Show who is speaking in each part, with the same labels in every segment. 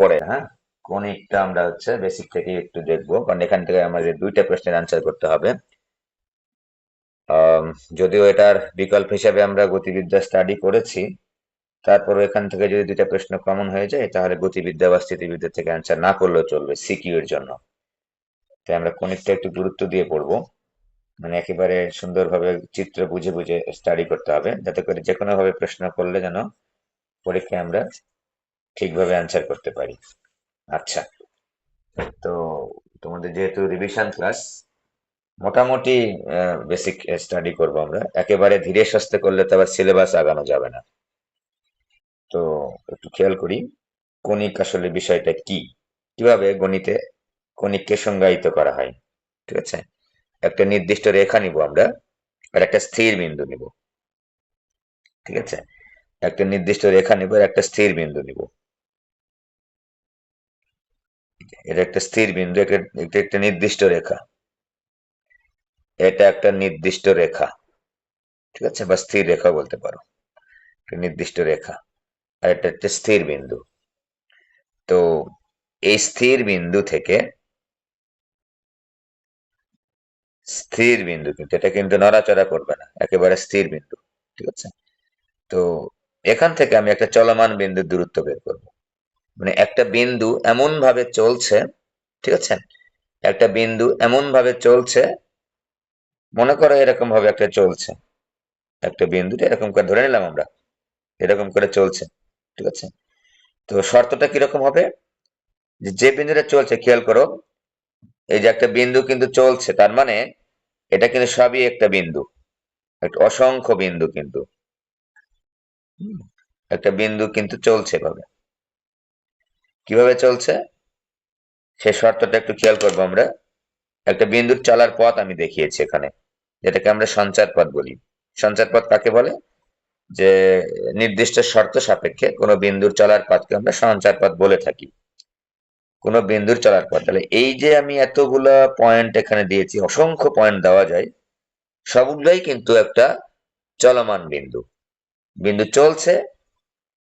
Speaker 1: পরে, হ্যাঁ, কনিকটা আমরা হচ্ছে বেসিক থেকে একটু দেখবো, কারণ এখান থেকে আমাদের দুইটা প্রশ্নের আনসার করতে হবে। আম, যদিও এটার বিকল্প হিসেবে আমরা গতিবিদ্যা স্টাডি করেছি, তারপর এখান থেকে যদি দুইটা প্রশ্ন কমন হয়ে যায় তাহলে গতিবিদ্যা বা স্থিতিবিদ্যা থেকে অ্যান্সার না করলেও চলবে সিকিউ এর জন্য। তাই আমরা কনিকটা একটু গুরুত্ব দিয়ে পড়বো, মানে একেবারে সুন্দরভাবে চিত্র বুঝে বুঝে স্টাডি করতে হবে, যাতে করে যে কোনো ভাবে প্রশ্ন করলে যেন পরীক্ষায় আমরা ঠিকভাবে অ্যান্সার করতে পারি। আচ্ছা, তো তোমাদের যেহেতু রিভিশন ক্লাস, মোটামুটি বেসিক স্টাডি করব আমরা, একেবারে ধীরে সুস্থে করলে তো আবার সিলেবাস আগানো যাবে না। তো একটু খেয়াল করি কণিক আসলে বিষয়টা কি, কিভাবে গণিতে কণিককে সংজ্ঞায়িত করা হয়। ঠিক আছে, একটা নির্দিষ্ট রেখা নিব আমরা, আর একটা স্থির বিন্দু নিব। ঠিক আছে, একটা নির্দিষ্ট রেখা নিব আর একটা স্থির বিন্দু নিব। এটা একটা স্থির বিন্দু, এটা একটা নির্দিষ্ট রেখা, এটা একটা নির্দিষ্ট রেখা। ঠিক আছে, বা স্থির রেখা বলতে পারো, একটা নির্দিষ্ট রেখা, আর এটা একটা স্থির বিন্দু। তো এই স্থির বিন্দু থেকে, স্থির বিন্দু কিন্তু এটা কিন্তু নড়াচড়া করবে না, একেবারে স্থির বিন্দু। ঠিক আছে, তো এখান থেকে আমি একটা চলমান বিন্দুর দূরত্ব বের করব। মানে একটা বিন্দু এমন ভাবে চলছে, ঠিক আছে, একটা বিন্দু এমন ভাবে চলছে, মনে করো এরকম ভাবে একটা চলছে, একটা বিন্দুটা এরকম করে ধরে নিলাম আমরা, এরকম করে চলছে। ঠিক আছে, তো শর্তটা কিরকম হবে, যে বিন্দুটা চলছে, খেয়াল করো, এই যে একটা বিন্দু কিন্তু চলছে, তার মানে এটা কিন্তু সবই একটা বিন্দু, একটা অসংখ্য বিন্দু কিন্তু। হুম, একটা বিন্দু কিন্তু চলছে ভাবে, কিভাবে চলছে সেই শর্তটা একটু খেয়াল করবো আমরা। একটা বিন্দুর চলার পথ আমি দেখিয়েছি এখানে, যেটাকে আমরা সঞ্চার পথ বলি। সঞ্চার পথ কাকে বলে, যে নির্দিষ্ট শর্ত সাপেক্ষে কোনো বিন্দুর চলার পথকে আমরা সঞ্চার পথ বলে থাকি। কোনো বিন্দুর চলার পথ, তাহলে এই যে আমি এতগুলা পয়েন্ট এখানে দিয়েছি, অসংখ্য পয়েন্ট দেওয়া যায়, সবগুলাই কিন্তু একটা চলমান বিন্দু। বিন্দু চলছে,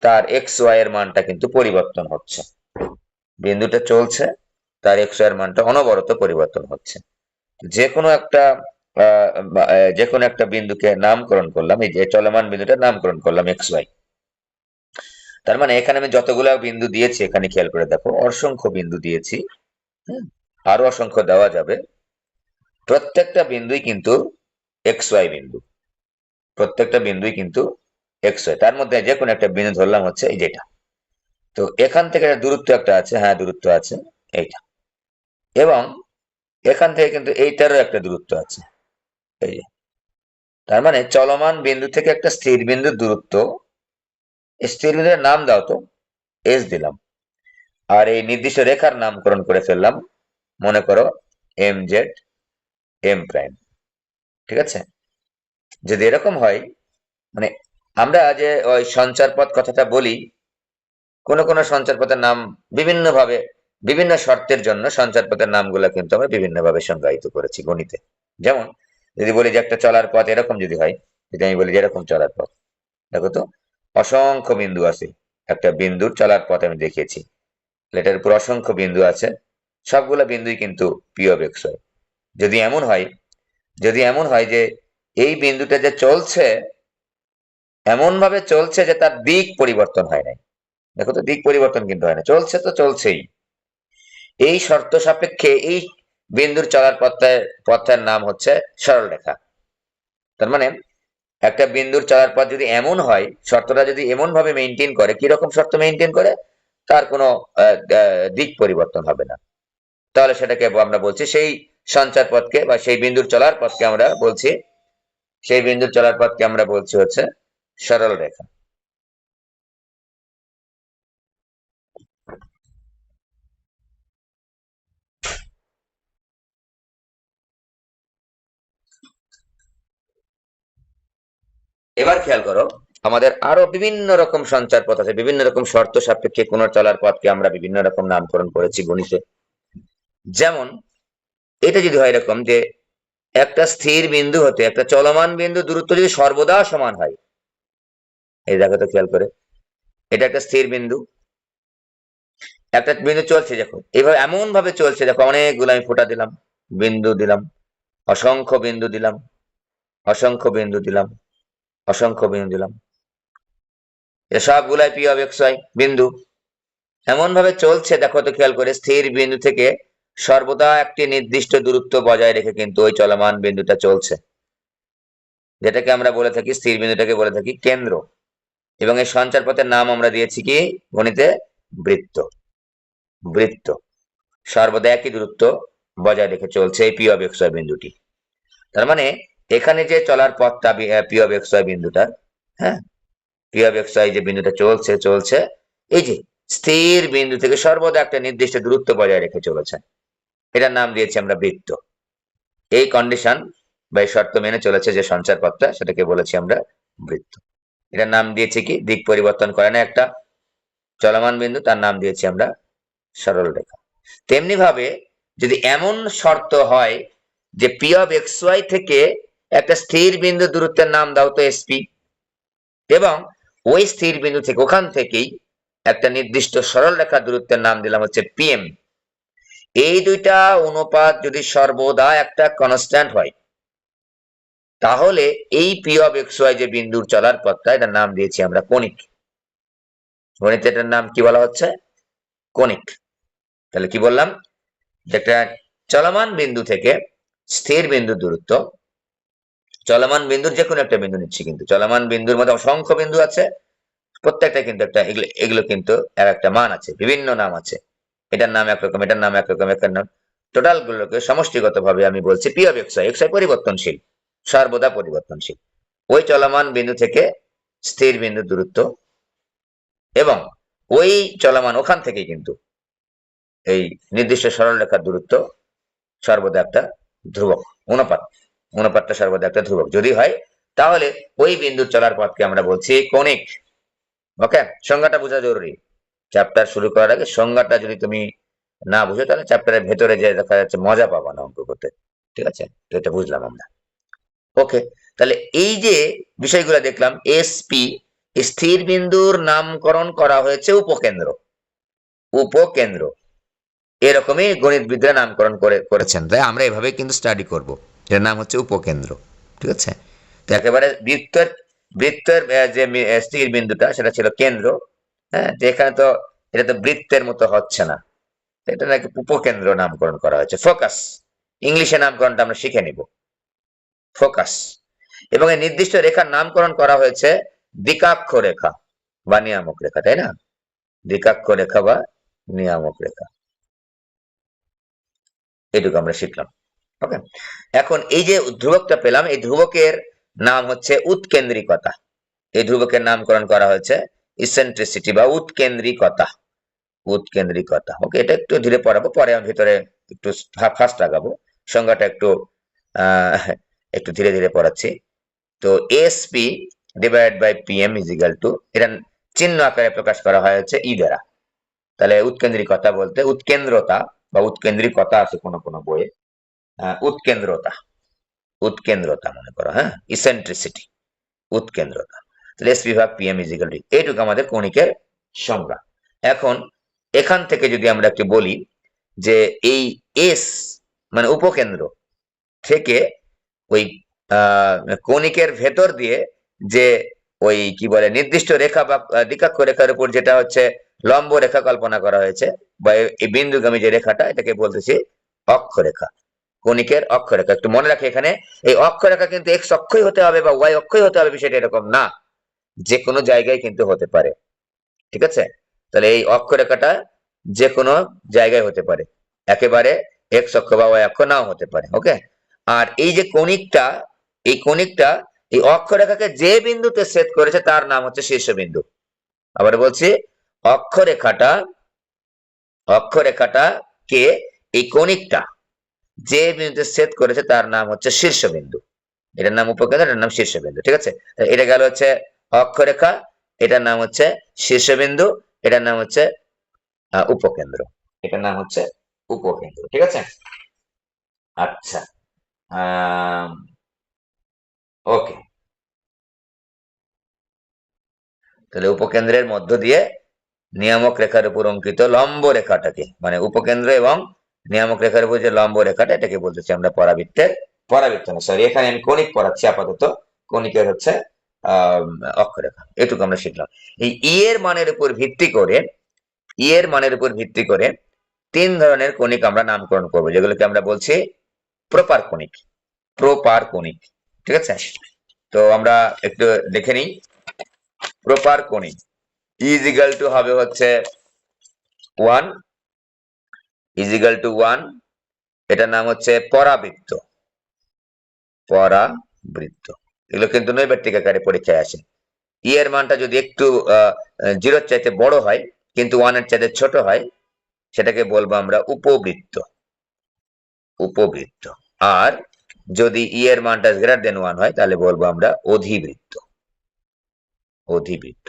Speaker 1: তার এক্স ওয়াই এর মানটা কিন্তু পরিবর্তন হচ্ছে। বিন্দুটা চলছে, তার এক্স ওয়াই এর মানটা অনবরত পরিবর্তন হচ্ছে। যে কোনো একটা যে কোনো একটা বিন্দুকে নামকরণ করলাম, এই যে চলমান বিন্দুটা নামকরণ করলাম এক্স ওয়াই। তার মানে এখানে আমি যতগুলা বিন্দু দিয়েছি, এখানে খেয়াল করে দেখো অসংখ্য বিন্দু দিয়েছি। হুম, আরো অসংখ্য দেওয়া যাবে। প্রত্যেকটা বিন্দুই কিন্তু এক্স ওয়াই বিন্দু, প্রত্যেকটা বিন্দুই কিন্তু এক্স ওয়াই। তার মধ্যে যে কোনো একটা বিন্দু ধরলাম হচ্ছে এই যেটা। তো এখান থেকে দূরত্ব একটা আছে, হ্যাঁ দূরত্ব আছে এইটা, এবং এখান থেকে কিন্তু এইটারও একটা দূরত্ব আছে, এই যে। তার মানে চলমান বিন্দু থেকে একটা স্থির বিন্দুর দূরত্ব, স্থির বিন্দুর নাম দাও তো, এস দিলাম। আর এই নির্দিষ্ট রেখার নামকরণ করে ফেললাম, মনে করো এম জেড এম প্রাইম। ঠিক আছে, যদি এরকম হয়, মানে আমরা যে ওই সঞ্চার পথ কথাটা বলি, কোন কোন সঞ্চার পথের নাম বিভিন্ন ভাবে, বিভিন্ন শর্তের জন্য সঞ্চার পথের নামগুলো কিন্তু আমরা বিভিন্ন ভাবে সংজ্ঞায়িত করেছি গণিতে। যেমন যদি বলি যে একটা চলার পথ এরকম যদি হয়, যদি আমি বলি যে এরকম চলার পথ, দেখো তো অসংখ্য বিন্দু আছে, একটা বিন্দুর চলার পথ আমি দেখিয়েছি, এটার উপর অসংখ্য বিন্দু আছে, সবগুলা বিন্দুই কিন্তু পি অফ এক্স হয়। যদি এমন হয়, যদি এমন হয় যে এই বিন্দুটা যে চলছে, এমন ভাবে চলছে যে তার দিক পরিবর্তন হয় নাই, দেখো তো দিক পরিবর্তন কিন্তু হয় না, চলছে তো চলছেই। এই শর্ত সাপেক্ষে এই বিন্দুর চলার পথের নাম হচ্ছে সরল রেখা। তার মানে একটা বিন্দুর চলার পথ যদি এমন হয়, শর্তটা যদি এমন ভাবে মেনটেন করে, কিরকম শর্ত মেনটেন করে, তার কোনো দিক পরিবর্তন হবে না, তাহলে সেটাকে আমরা বলছি সেই সঞ্চার পথকে বা সেই বিন্দুর চলার পথকে আমরা বলছি, সেই বিন্দুর চলার পথকে আমরা বলছি হচ্ছে সরল রেখা। এবার খেয়াল করো, আমাদের আরো বিভিন্ন রকম সঞ্চার পথ আছে, বিভিন্ন রকম শর্ত সাপেক্ষে কোন চলার পথকে আমরা বিভিন্ন রকম নামকরণ করেছি গণিতে। যেমন এটা যদি হয় এরকম যে একটা স্থির বিন্দু হতে একটা চলমান বিন্দু দূরত্ব যদি সর্বদা সমান হয়, এই দেখো তো খেয়াল করে, এটা একটা স্থির বিন্দু, একটা বিন্দু চলছে, দেখো এইভাবে এমন ভাবে চলছে, দেখো অনেকগুলো আমি ফোঁটা দিলাম, বিন্দু দিলাম, অসংখ্য বিন্দু দিলাম, অসংখ্য বিন্দু দিলাম, অসংখ্য বিন্দু দিলাম, সবগুলাই পি অফ এক্স ওয়াই বিন্দু এমন ভাবে চলছে। দেখো তো খেয়াল করে, স্থির বিন্দু থেকে সর্বদা একটি নির্দিষ্ট দূরত্ব বজায় রেখে কিন্তু ওই চলমান বিন্দুটা চলছে, যেটাকে আমরা বলে থাকি, স্থির বিন্দুটাকে বলে থাকি কেন্দ্র। এবং এই সঞ্চার পথের নাম আমরা দিয়েছি কি গণিতে? বৃত্ত। বৃত্ত সর্বদা একই দূরত্ব বজায় রেখে চলছে এই পি অফ এক্স ওয়াই বিন্দুটি। তার মানে এখানে যে চলার পথটা পি অফ এক্স ওয়াই বিন্দুটা, হ্যাঁ, পি অফ এক্স ওয়াই যে বিন্দুটা চলছে চলছে এই যে স্থির বিন্দু থেকে সর্বদা একটা নির্দিষ্ট দূরত্ব বজায় রেখে চলেছে, এটার নাম দিয়েছি আমরা বৃত্ত। এই কন্ডিশন বা এই শর্ত মেনে চলেছে যে সঞ্চার পথটা, সেটাকে বলেছি আমরা বৃত্ত। এটার নাম দিয়েছি কি? দিক পরিবর্তন করে না একটা চলমান বিন্দু, তার নাম দিয়েছি আমরা সরল রেখা। তেমনি ভাবে যদি এমন শর্ত হয় যে পি অফ এক্স ওয়াই থেকে একটা স্থির বিন্দু দূরত্বের নাম দাও তো এসপি, এবং ওই স্থির বিন্দু থেকে ওখান থেকেই একটা নির্দিষ্ট সরল রেখা দূরত্বের নাম দিলাম হচ্ছে পিএম। এই দুইটা অনুপাত যদি সর্বদা একটা কনস্ট্যান্ট হয়, তাহলে এই পি অফ এক্স ওয়াই যে বিন্দুর চলার পথটা, এটার নাম দিয়েছি আমরা কণিক। গণিতে এটার নাম কি বলা হচ্ছে? কণিক। তাহলে কি বললাম? যে একটা চলমান বিন্দু থেকে স্থির বিন্দুর দূরত্ব, চলমান বিন্দুর যে কোনো একটা বিন্দু নিচ্ছি, কিন্তু চলমান বিন্দুর মধ্যে অসংখ্য বিন্দু আছে, প্রত্যেকটা কিন্তু একটা এগুলো এগুলো কিন্তু এক একটা মান আছে, বিভিন্ন নাম আছে, এটার নাম একরকম, এটার নাম একরকম, এটার নাম, টোটাল গুলোকে সমষ্টিগত ভাবে আমি বলছি P of X Y. X Y পরিবর্তনশীল, সর্বদা পরিবর্তনশীল। ওই চলমান বিন্দু থেকে স্থির বিন্দুর দূরত্ব এবং ওই চলমান ওখান থেকে কিন্তু এই নির্দিষ্ট সরল রেখার দূরত্ব সর্বদা একটা ধ্রুবক অনুপাত। অনুপাতটা সর্বদা একটা ধ্রুবক যদি হয়, তাহলে ওই বিন্দুর চলার পথকে আমরা বলছি কৌণিক। ওকে, সংজ্ঞাটা বোঝা জরুরি। চ্যাপ্টার শুরু করার আগে সংজ্ঞাটা যদি তুমি না বুঝো, তাহলে চ্যাপ্টারের ভেতরে যে দেখা যাচ্ছে মজা পাবা না অঙ্ক করতে। ঠিক আছে, তো এটা বুঝলাম আমরা। ওকে, তাহলে এই যে বিষয়গুলো দেখলাম, এসপি স্থির বিন্দুর নামকরণ করা হয়েছে উপকেন্দ্র। উপকেন্দ্র এরকমই গণিতবিদরা নামকরণ করেছেন, তাই আমরা এভাবে কিন্তু স্টাডি করব। এর নাম হচ্ছে উপকেন্দ্র। ঠিক আছে, তো একেবারে বৃত্তের বৃত্তের যে স্থির বিন্দুটা সেটা ছিল কেন্দ্র। হ্যাঁ, যে এখানে তো এটা তো বৃত্তের মতো হচ্ছে না, এটা নাকি উপকেন্দ্র নামকরণ করা হয়েছে। ফোকাস, ইংলিশে নামকরণটা আমরা শিখে নিব, ফোকাস। এবং এই নির্দিষ্ট রেখার নামকরণ করা হয়েছে দ্বিকাক্ষ রেখা বা নিয়ামক রেখা, তাই না? দ্বিকাক্ষ রেখা বা নিয়ামক রেখা, এটুকু আমরা শিখলাম। ওকে, এখন এই যে ধ্রুবকটা পেলাম, এই ধ্রুবকের নাম হচ্ছে উৎকেন্দ্রিকতা। এই ধ্রুবকের নামকরণ করা হয়েছে ইসেন্ট্রিসিটি বা উৎকেন্দ্রিকতা। উৎকেন্দ্রিকতা, ওকে, এটা একটু ধীরে পড়াবো, পরে আমি ভিতরে একটু ফাস্ট লাগাবো। সংজ্ঞাটা একটু আহ একটু ধীরে ধীরে পড়াচ্ছি। তো SP divide by PM is equal to, এটা চিহ্ন আকারে প্রকাশ করা হয় হচ্ছে ই দ্বারা। তাহলে উৎকেন্দ্রিকতা বলতে উৎকেন্দ্রতা বা উৎকেন্দ্রিকতা আছে কোনো কোনো বইয়ে, উৎকেন্দ্রতা, উৎকেন্দ্রতা মনে করো, হ্যাঁ, ইসেন্ট্রিসিটি, উৎকেন্দ্রতা। তাহলে এস বিভাগ পিএম ইজিক্যাল টু, এইটুকু আমাদের কণিকের সংজ্ঞা। এখন এখান থেকে যদি আমরা একটু বলি যে এই এস মানে উপকেন্দ্র থেকে ওই কণিকের ভেতর দিয়ে যে ওই কি বলে নির্দিষ্ট রেখা বা দ্বিকাক্ষ রেখার উপর যেটা হচ্ছে লম্ব রেখা কল্পনা করা হয়েছে, বা এই বিন্দুগামী যে রেখাটা, এটাকে বলতেছি অক্ষরেখা। কণিকের অক্ষরেখা, একটু মনে রাখে এখানে এই অক্ষরেখা কিন্তু এক্স অক্ষই হতে হবে বা ওয়াই অক্ষই হতে হবে, বিষয়টা এরকম না, যে কোনো জায়গায় কিন্তু হতে পারে। ঠিক আছে, তাহলে এই অক্ষরেখাটা যে কোনো জায়গায় হতে পারে, একেবারে এক্স অক্ষ বা ওয়াই অক্ষ নাও হতে পারে। ওকে, আর এই যে কণিকটা, এই কণিকটা এই অক্ষরেখাকে যে বিন্দুতে ছেদ করেছে তার নাম হচ্ছে শীর্ষবিন্দু। আবার বলছি, অক্ষরেখাটা, অক্ষরেখাটা কে এই কণিকটা যে বিন্দুতে ছেদ করেছে তার নাম হচ্ছে শীর্ষবিন্দু। এটার নাম উপকেন্দ্র, এটার নাম শীর্ষবিন্দু। ঠিক আছে, এটা গেল হচ্ছে অক্ষরেখা, এটার নাম হচ্ছে শীর্ষবিন্দু, এটার নাম হচ্ছে উপকেন্দ্র, এটার নাম হচ্ছে উপকেন্দ্র। ঠিক আছে, আচ্ছা, ওকে, তাহলে উপকেন্দ্রের মধ্য দিয়ে নিয়ামক রেখার উপর অঙ্কিত লম্ব রেখাটাকে, মানে উপকেন্দ্র এবং নিয়ামক রেখার উপর যে লম্ব রেখাটা, এটাকে বলতেছি আমরা পরাবৃত্তের, পরাবৃত্ত না সরি, এখানে আমি কণিক পড়াচ্ছি আপাতত। কণিকের হচ্ছে আহ অক্ষরেখা, এটুকু আমরা শিখলাম। এই এর মানের উপর ভিত্তি করে, এর মানের উপর ভিত্তি করে তিন ধরনের কণিক আমরা নামকরণ করবো, যেগুলোকে আমরা বলছি প্রপার কণিক, প্রপার কণিক। ঠিক আছে, তো আমরা একটু দেখে নিই। প্রপার কণিক ইজ ইকাল টু হবে হচ্ছে 1, ইজ ইকাল টু 1, এটার নাম হচ্ছে পরাবৃত্ত, পরাবৃত্ত। এগুলো কিন্তু নৈর্ব্যক্তিক আকারে পরীক্ষায় আসে। ই এর মানটা যদি একটু জিরোর চাইতে বড় হয় কিন্তু 1 এর চাইতে ছোট হয়, সেটাকে বলবো আমরা উপবৃত্ত, উপবৃত্ত। আর যদি ই এর মানটা গ্রেটার দেন 1 হয়, তাহলে বলবো আমরা অধিবৃত্ত, অধিবৃত্ত।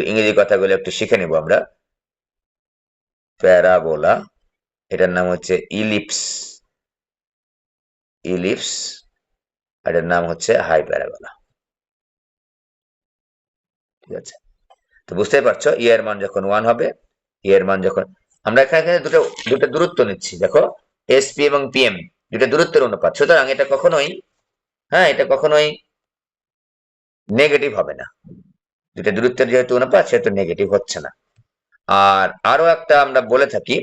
Speaker 1: ইংরেজি কথাগুলো একটু শিখে নেব আমরা। প্যারাবোলা, এটার নাম হচ্ছে ইলিপস, ইলিপস, এটার নাম হচ্ছে হাই প্যারাবোলা। ঠিক আছে, তো বুঝতেই পারছো ই এর মান যখন 1 হবে, ই এর মান যখন, আমরা এখানে দুটো দুটো দূরত্ব নিচ্ছি, দেখো এসপি এবং পিএম দুটো দূরত্বের অনুপাত, সুতরাং এটা কখনোই, হ্যাঁ এটা কখনোই নেগেটিভ হবে না। দুটো দূরত্বের যেহেতু অনুপাত, সেহেতু নেগেটিভ হচ্ছে না। আর আরো একটা আমরা বলে থাকি,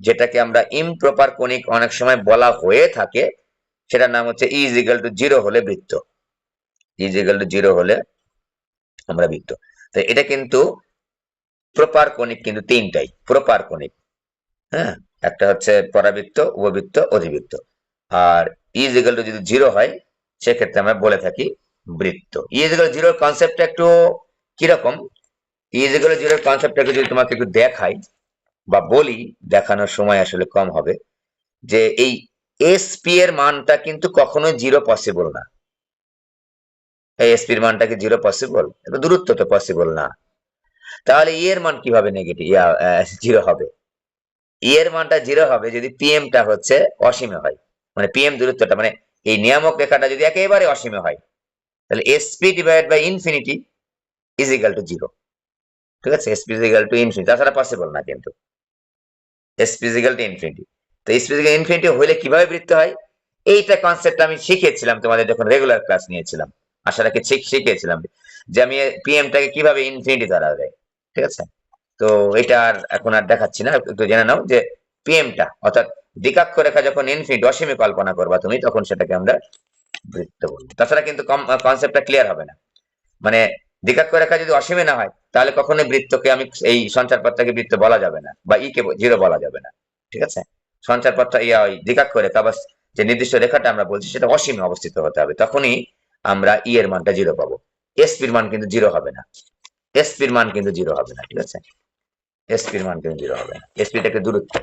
Speaker 1: যেটাকে আমরা ইমপ্রপার কণিক অনেক সময় বলা হয়ে থাকে, সেটার নাম হচ্ছে ই ইজ ইকুয়াল টু 0 হলে বৃত্ত, ই ইজ ইকুয়াল টু 0 হলে আমরা বৃত্ত। তো এটা কিন্তু প্রপার কণিক কিন্তু তিনটাই প্রপার কণিক। হ্যাঁ, একটা হচ্ছে পরাবৃত্ত, উপবৃত্ত, অধিবৃত্ত। আর ই ইজ ইকুয়াল টু যদি 0 হয়, সেক্ষেত্রে আমরা বলে থাকি বৃত্ত। ই ইজ ইকুয়াল টু 0 কনসেপ্টটা একটু কিরকম, ই ইজ ইকুয়াল টু 0 কনসেপ্টটাকে যদি তোমাকে একটু দেখাই বা বলি, দেখানোর সময় আসলে কম হবে, যে এই এসপি এর মানটা কিন্তু কখনোই 0 পসিবল না। এই এসপি এর মানটা কি 0 পসিবল? এটা দূরত্ব তো পসিবল না। তাহলে ই এর মান কিভাবে নেগেটিভ 0 হবে? ই এর মানটা 0 হবে যদি পিএমটা হচ্ছে অসীমে হয়, মানে পিএম দূরত্বটা, মানে এই নিয়ামক রেখাটা যদি একেবারে অসীমে হয়, তাহলে SP divide by infinity is equal to 0। ঠিক আছে, SP is equal to infinity, তাছাড়া পসিবল না কিন্তু SP is equal to infinity. তো এসপি ইজ ইকাল ইনফিনিটি হলে কিভাবে বৃত্ত হয়, এইটা কনসেপ্ট আমি শিখিয়েছিলাম তোমাদের যখন রেগুলার ক্লাস নিয়েছিলাম, আশা রাখি ঠিক শিখিয়েছিলাম যে আমি পিএমটাকে কিভাবে ইনফিনিটি ধরা যায়। ঠিক আছে, তো এটা আর এখন আর দেখাচ্ছি না, একটু জেনে নাও যে পিএমটা অর্থাৎ দ্বিকাক্ষ রেখা যখন ইনফিনিটি অসীমে কল্পনা করবা তুমি, তখন সেটাকে আমরা বৃত্ত বলবো। তাছাড়া কিন্তু কনসেপ্টটা ক্লিয়ার হবে না। মানে দ্বিকাক্ষ রেখা যদি অসীমে না হয়, তাহলে কখনোই বৃত্তকে আমি এই সঞ্চারপথটাকে বৃত্ত বলা যাবে না, বা ই কে 0 বলা যাবে না। ঠিক আছে, সঞ্চারপথটা ওই দ্বিকাক্ষ রেখা বা যে নির্দিষ্ট রেখাটা আমরা বলছি, সেটা অসীমে অবস্থিত হতে হবে, তখনই আমরা ই এর মানটা 0 পাবো। এসপির মান কিন্তু 0 হবে না, এসপির মান কিন্তু 0 হবে না। ঠিক আছে, এসপির মান কিন্তু 0 হবে না, এসপিটা একটা দূরত্ব।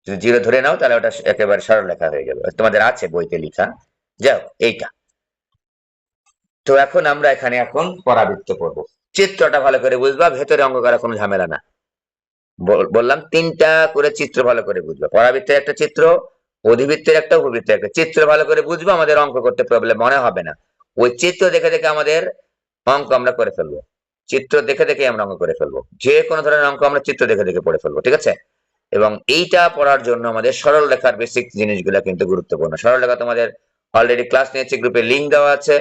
Speaker 1: যদি 0 ধরে নাও, তাহলে ওটা একেবারে সরল লেখা হয়ে যাবে, তোমাদের আছে বইতে লেখা। যাও এইটা, তো এখন আমরা এখানে এখন পরাবৃত্ত করব। চিত্রটা ভালো করে বুঝবা, ভেতরে অঙ্ক করার কোনো ঝামেলা না। বললাম তিনটা করে চিত্র ভালো করে বুঝবা, পরাবৃত্তের একটা চিত্র, অধিবৃত্তের একটা, উপবৃত্তের একটা। চিত্র ভালো করে বুঝবো, আমাদের অঙ্ক করতে প্রবলেম মনে হবে না। ওই চিত্র দেখে দেখে আমাদের অঙ্ক আমরা করে ফেলবো, চিত্র দেখে দেখে আমরা অঙ্ক করে ফেলবো, যে কোনো ধরনের অঙ্ক আমরা চিত্র দেখে দেখে পড়ে ফেলবো। ঠিক আছে, এবং এইটা পড়ার জন্য আমাদের সরল রেখার বেসিক জিনিসগুলো কিন্তু গুরুত্বপূর্ণ। সরল রেখা তোমাদের অলরেডি ক্লাস নিয়েছি, গ্রুপে লিঙ্ক দেওয়া আছে।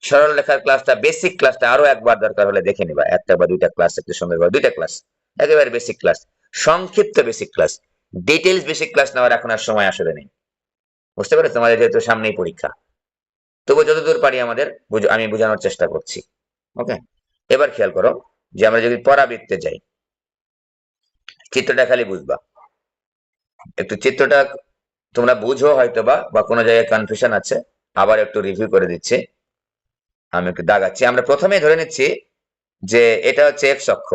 Speaker 1: সরল রেখার ক্লাসটা, বেসিক ক্লাসটা আরো একবার দরকার হলে দেখে নিবা, একটা বা দুইটা ক্লাস, একটু সুন্দর করে দুইটা ক্লাস, একেবারে বেসিক ক্লাস, সংক্ষিপ্ত basic class. Details basic class নেওয়ার এখন আর সময় আসলে নেই, বুঝতে পারো, তোমাদের যেহেতু সামনেই পরীক্ষা। তবু যতদূর পারি আমাদের আমি বোঝানোর চেষ্টা করছি। ওকে, এবার খেয়াল করো যে আমরা যদি পরাবৃত্তে যাই, চিত্রটা খালি বুঝবা, একটু চিত্রটা তোমরা বুঝো হয়তো বা কোনো জায়গায় কনফিউশন আছে, আবার একটু রিভিউ করে দিচ্ছি, আমি একটু দাগাচ্ছি। আমরা প্রথমে ধরে নিচ্ছি যে এটা হচ্ছে এক্স অক্ষ,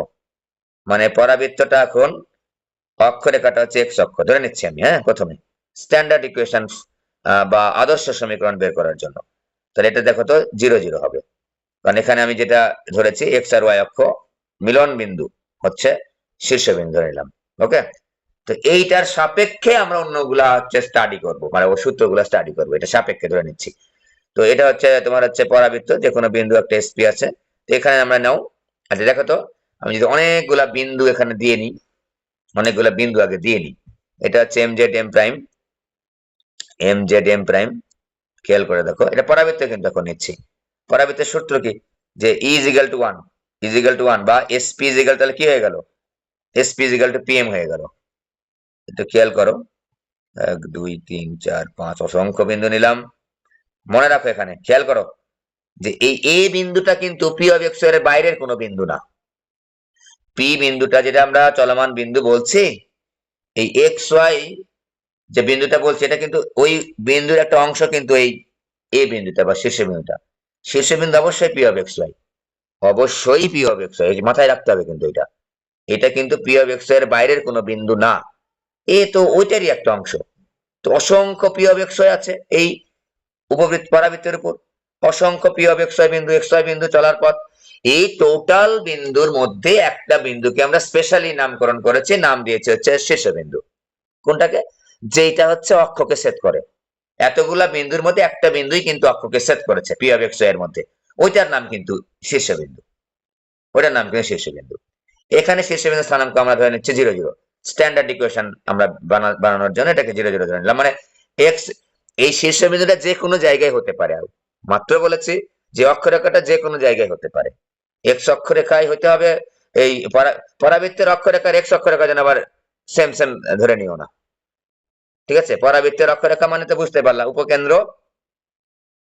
Speaker 1: মানে পরাবৃত্তটা এখন অক্ষরেখাটা হচ্ছে এক্স অক্ষ ধরে নিচ্ছি আমি, হ্যাঁ, প্রথমে স্ট্যান্ডার্ড ইকুয়েশন বা আদর্শ সমীকরণ বের করার জন্য। তাহলে এটা দেখো তো 0 0 হবে, কারণ এখানে আমি যেটা ধরেছি এক্স আর ওয়াই অক্ষ মিলন বিন্দু হচ্ছে শীর্ষবিন্দু ধরে নিলাম। ওকে, তো এইটার সাপেক্ষে আমরা অন্যগুলা হচ্ছে স্টাডি করব, মানে ও সূত্রগুলো স্টাডি করবো, এটা সাপেক্ষে ধরে নিচ্ছি। তো এটা হচ্ছে তোমার হচ্ছে পরাবৃত্ত, যে কোনো বিন্দু একটা এসপি আছে। তো এখানে আমরা নাও, আচ্ছা দেখো তো, আমি যদি অনেকগুলা বিন্দু এখানে দিয়ে নিই, অনেকগুলা বিন্দু আগে দিয়ে নিই, এটা হচ্ছে এম জেড এম প্রাইম, খেয়াল করে দেখো, এটা পরাবৃত্ত কিন্তু এখন নিচ্ছি। পরাবৃত্তের সূত্র কি, যে ই ইজ ইকাল টু ওয়ান, বা এসপি ইজ ইকাল, তাহলে কি হয়ে গেল, SP is equal two PM হয়ে গেল। একটু খেয়াল করো, 1 2 3 4 5 অসংখ্য বিন্দু নিলাম। মনে রাখো এখানে খেয়াল করো যে এই এ বিন্দুটা কিন্তু পি অফ এক্স এর বাইরের কোনো বিন্দু না। পি বিন্দুটা যেটা আমরা চলমান বিন্দু বলছি, এই এক্স ওয়াই যে বিন্দুটা বলছি, এটা কিন্তু ওই বিন্দুর একটা অংশ, কিন্তু এই এ বিন্দুটা বা শীর্ষবিন্দুটা, শীর্ষবিন্দু অবশ্যই পি অফ এক্স ওয়াই, অবশ্যই পি অফ এক্স ওয়াই, মাথায় রাখতে হবে কিন্তু এটা, এটা কিন্তু পি অফ এক্স এর বাইরের কোনো বিন্দু না, এ তো ওইটারই একটা অংশ। তো অসংখ্য পি অফ এক্স ওয়াই আছে এই উপবৃত্ত পরাবৃত্তের উপর, অসংখ্য পি অফ এক্স ওয়াই বিন্দু চলার পথ, এই টোটাল বিন্দুর মধ্যে একটা বিন্দুকে আমরা স্পেশালি নামকরণ করেছি, নাম দিয়েছে হচ্ছে শীর্ষবিন্দু। কোনটাকে, যেটা হচ্ছে অক্ষকে ছেদ করে। এতগুলা বিন্দুর মধ্যে একটা বিন্দুই কিন্তু অক্ষকে ছেদ করেছে পি অফ এক্স ওয়াই এর মধ্যে, ওইটার নাম কিন্তু শীর্ষবিন্দু, ওইটার নাম কিন্তু শীর্ষবিন্দু। এখানে শীর্ষবিন্দু স্থানাঙ্ক আমরা ধরে নিচ্ছি 0 0, স্ট্যান্ডার্ড ইকুয়েশন আমরা বানানোর জন্য এটাকে 0 0 ধরে নিলাম। মানে এক্স, এই শীর্ষবিন্দুটা যে কোনো জায়গায় হতে পারে, আর মাত্র বলেছি যে অক্ষরেখাটা যে কোনো জায়গায় হতে পারে, এক্স অক্ষরেখায় হতে হবে, এই পরাবৃত্তের অক্ষরেখার এক্স অক্ষরেখা যেন আবার সেম সেম ধরে নিও না, ঠিক আছে। পরাবৃত্তের অক্ষরেখা মানে তো বুঝতে পারলাম, উপকেন্দ্র,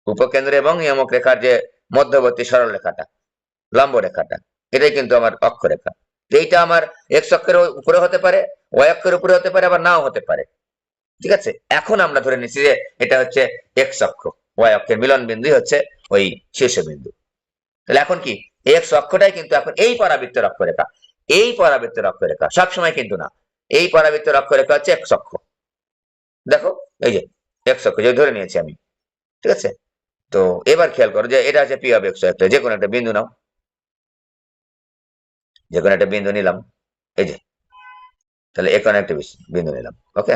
Speaker 1: উপকেন্দ্র এবং নিয়ামক রেখার যে মধ্যবর্তী সরল রেখাটা, লম্ব রেখাটা, এটাই কিন্তু আমার অক্ষরেখা। এইটা আমার এক্স অক্ষের উপরে হতে পারে, ওয়াই অক্ষের উপরে হতে পারে, আবার নাও হতে পারে, ঠিক আছে। এখন আমরা ধরে নিচ্ছি যে এটা হচ্ছে এক্স অক্ষ, ওয়াই অক্ষের মিলন বিন্দুই হচ্ছে ওই শীর্ষবিন্দু। তাহলে এখন কি, এক্স অক্ষটাই কিন্তু এখন এই পরাবৃত্তের অক্ষরেখা, এই পরাবৃত্তের অক্ষরেখা, সবসময় কিন্তু না, এই পরাবৃত্তের অক্ষরেখা হচ্ছে এক্স অক্ষ। দেখো, এই যে এক্স অক্ষ যে ধরে নিয়েছি আমি, ঠিক আছে। তো এবার খেয়াল করো যে এটা হচ্ছে পি অফ এক্স, একটা যে কোনো একটা বিন্দু নাও, যে কোনো একটা বিন্দু নিলাম, এই যে, তাহলে এখানে একটা বিন্দু নিলাম, ওকে,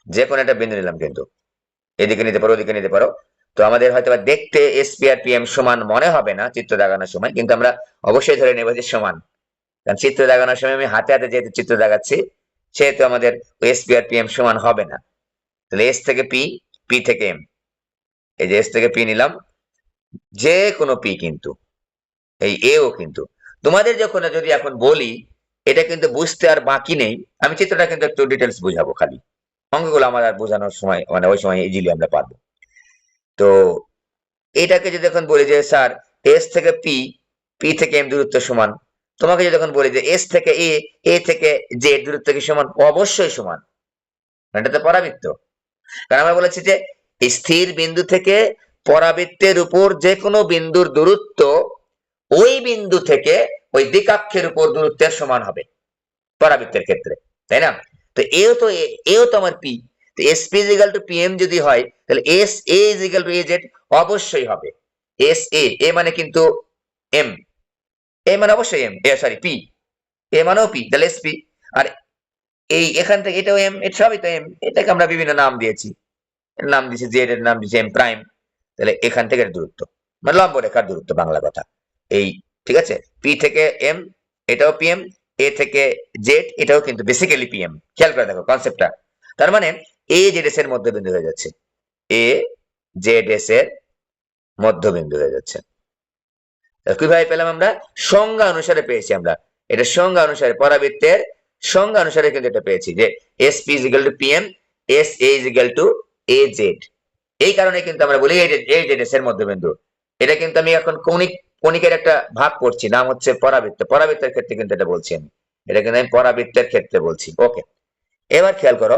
Speaker 1: যে কোনো একটা বিন্দু নিলাম, কিন্তু এদিকে নিতে পারো, ওদিকে নিতে পারো। তো আমাদের হয়তো দেখতে এসপি আর পিএম সমান মনে হবে না চিত্র দাগানোর সময়, কিন্তু আমরা অবশ্যই ধরে নেবো যে সমান, কারণ চিত্র দাগানোর সময় আমি হাতে হাতে যেহেতু চিত্র দাগাচ্ছি, সেহেতু আমাদের এসপি আর পিএম সমান হবে না। তাহলে এস থেকে পি, পি থেকে এম, এই যে এস থেকে পি নিলাম, যে কোনো পি কিন্তু, এই এও কিন্তু, তোমাদের যখন যদি এখন বলি, এটা কিন্তু বুঝতে আর বাকি নেই, আমি চিত্রটা কিন্তু একটু ডিটেলস বুঝাবো, খালি অঙ্কগুলো আমার আর বোঝানোর সময় মানে ওই সময় ইজিলি আমরা পারবো। তো এটাকে যদি এখন বলি যে স্যার এস থেকে পি, পি থেকে এম দূরত্ব সমান, তোমাকে যদি এখন বলি যে এস থেকে এ, এ থেকে জেড দূরত্ব কি সমান, অবশ্যই সমান, এটা তো পরাবৃত্ত। কারণ আমরা বলেছি যে স্থির বিন্দু থেকে পরাবৃত্তের উপর যে কোনো বিন্দুর দূরত্ব ওই বিন্দু থেকে ওই দিকাক্ষের উপর দূরত্বের সমান হবে পরাবৃত্তের ক্ষেত্রে, তাই না। তো এও তো আমার পি, তো S P is equal to PM যদি হয়, তাহলে S A is equal to A Z অবশ্যই হবে। এস এ, এ মানে কিন্তু এম, এ মানে অবশ্যই এম, এ সরি পি, এ মানেও পি, তাহলে এস পি। আর এই এখান থেকে এটাও এম, এটা সবই তো এম, এটাকে আমরা বিভিন্ন নাম দিয়েছি, এর নাম দিয়েছি জেড, এর নাম দিয়েছি এম প্রাইম। তাহলে এখান থেকে দূরত্ব মানে লম্ব রেখার দূরত্ব, বাংলা কথা এই, ঠিক আছে। পি থেকে এম, এটাও পিএম, এ থেকে জেড, এটাও কিন্তু বেসিক্যালি পিএম, খেয়াল করে দেখো কনসেপ্টটা। তার মানে এ জেড এস এর মধ্যবিন্দু হয়ে যাচ্ছে, এ জেড এস এর মধ্যবিন্দু হয়ে যাচ্ছে। কিভাবে পেলাম আমরা, সংজ্ঞা অনুসারে পেয়েছি আমরা, এটা সংজ্ঞা অনুসারে, পরাবৃত্তের সংজ্ঞা অনুসারে কিন্তু এটা পেয়েছি যে S P is equal two PM, S A is equal two A Z. এই কারণে কিন্তু আমরা বলি এই জেড এস এর মধ্যবিন্দু। এটা কিন্তু আমি এখন কণিকের একটা ভাগ করছি, নাম হচ্ছে পরাবৃত্ত, পরাবৃত্তের ক্ষেত্রে কিন্তু এটা বলছি আমি, এটা কিন্তু আমি পরাবৃত্তের ক্ষেত্রে বলছি, ওকে। এবার খেয়াল করো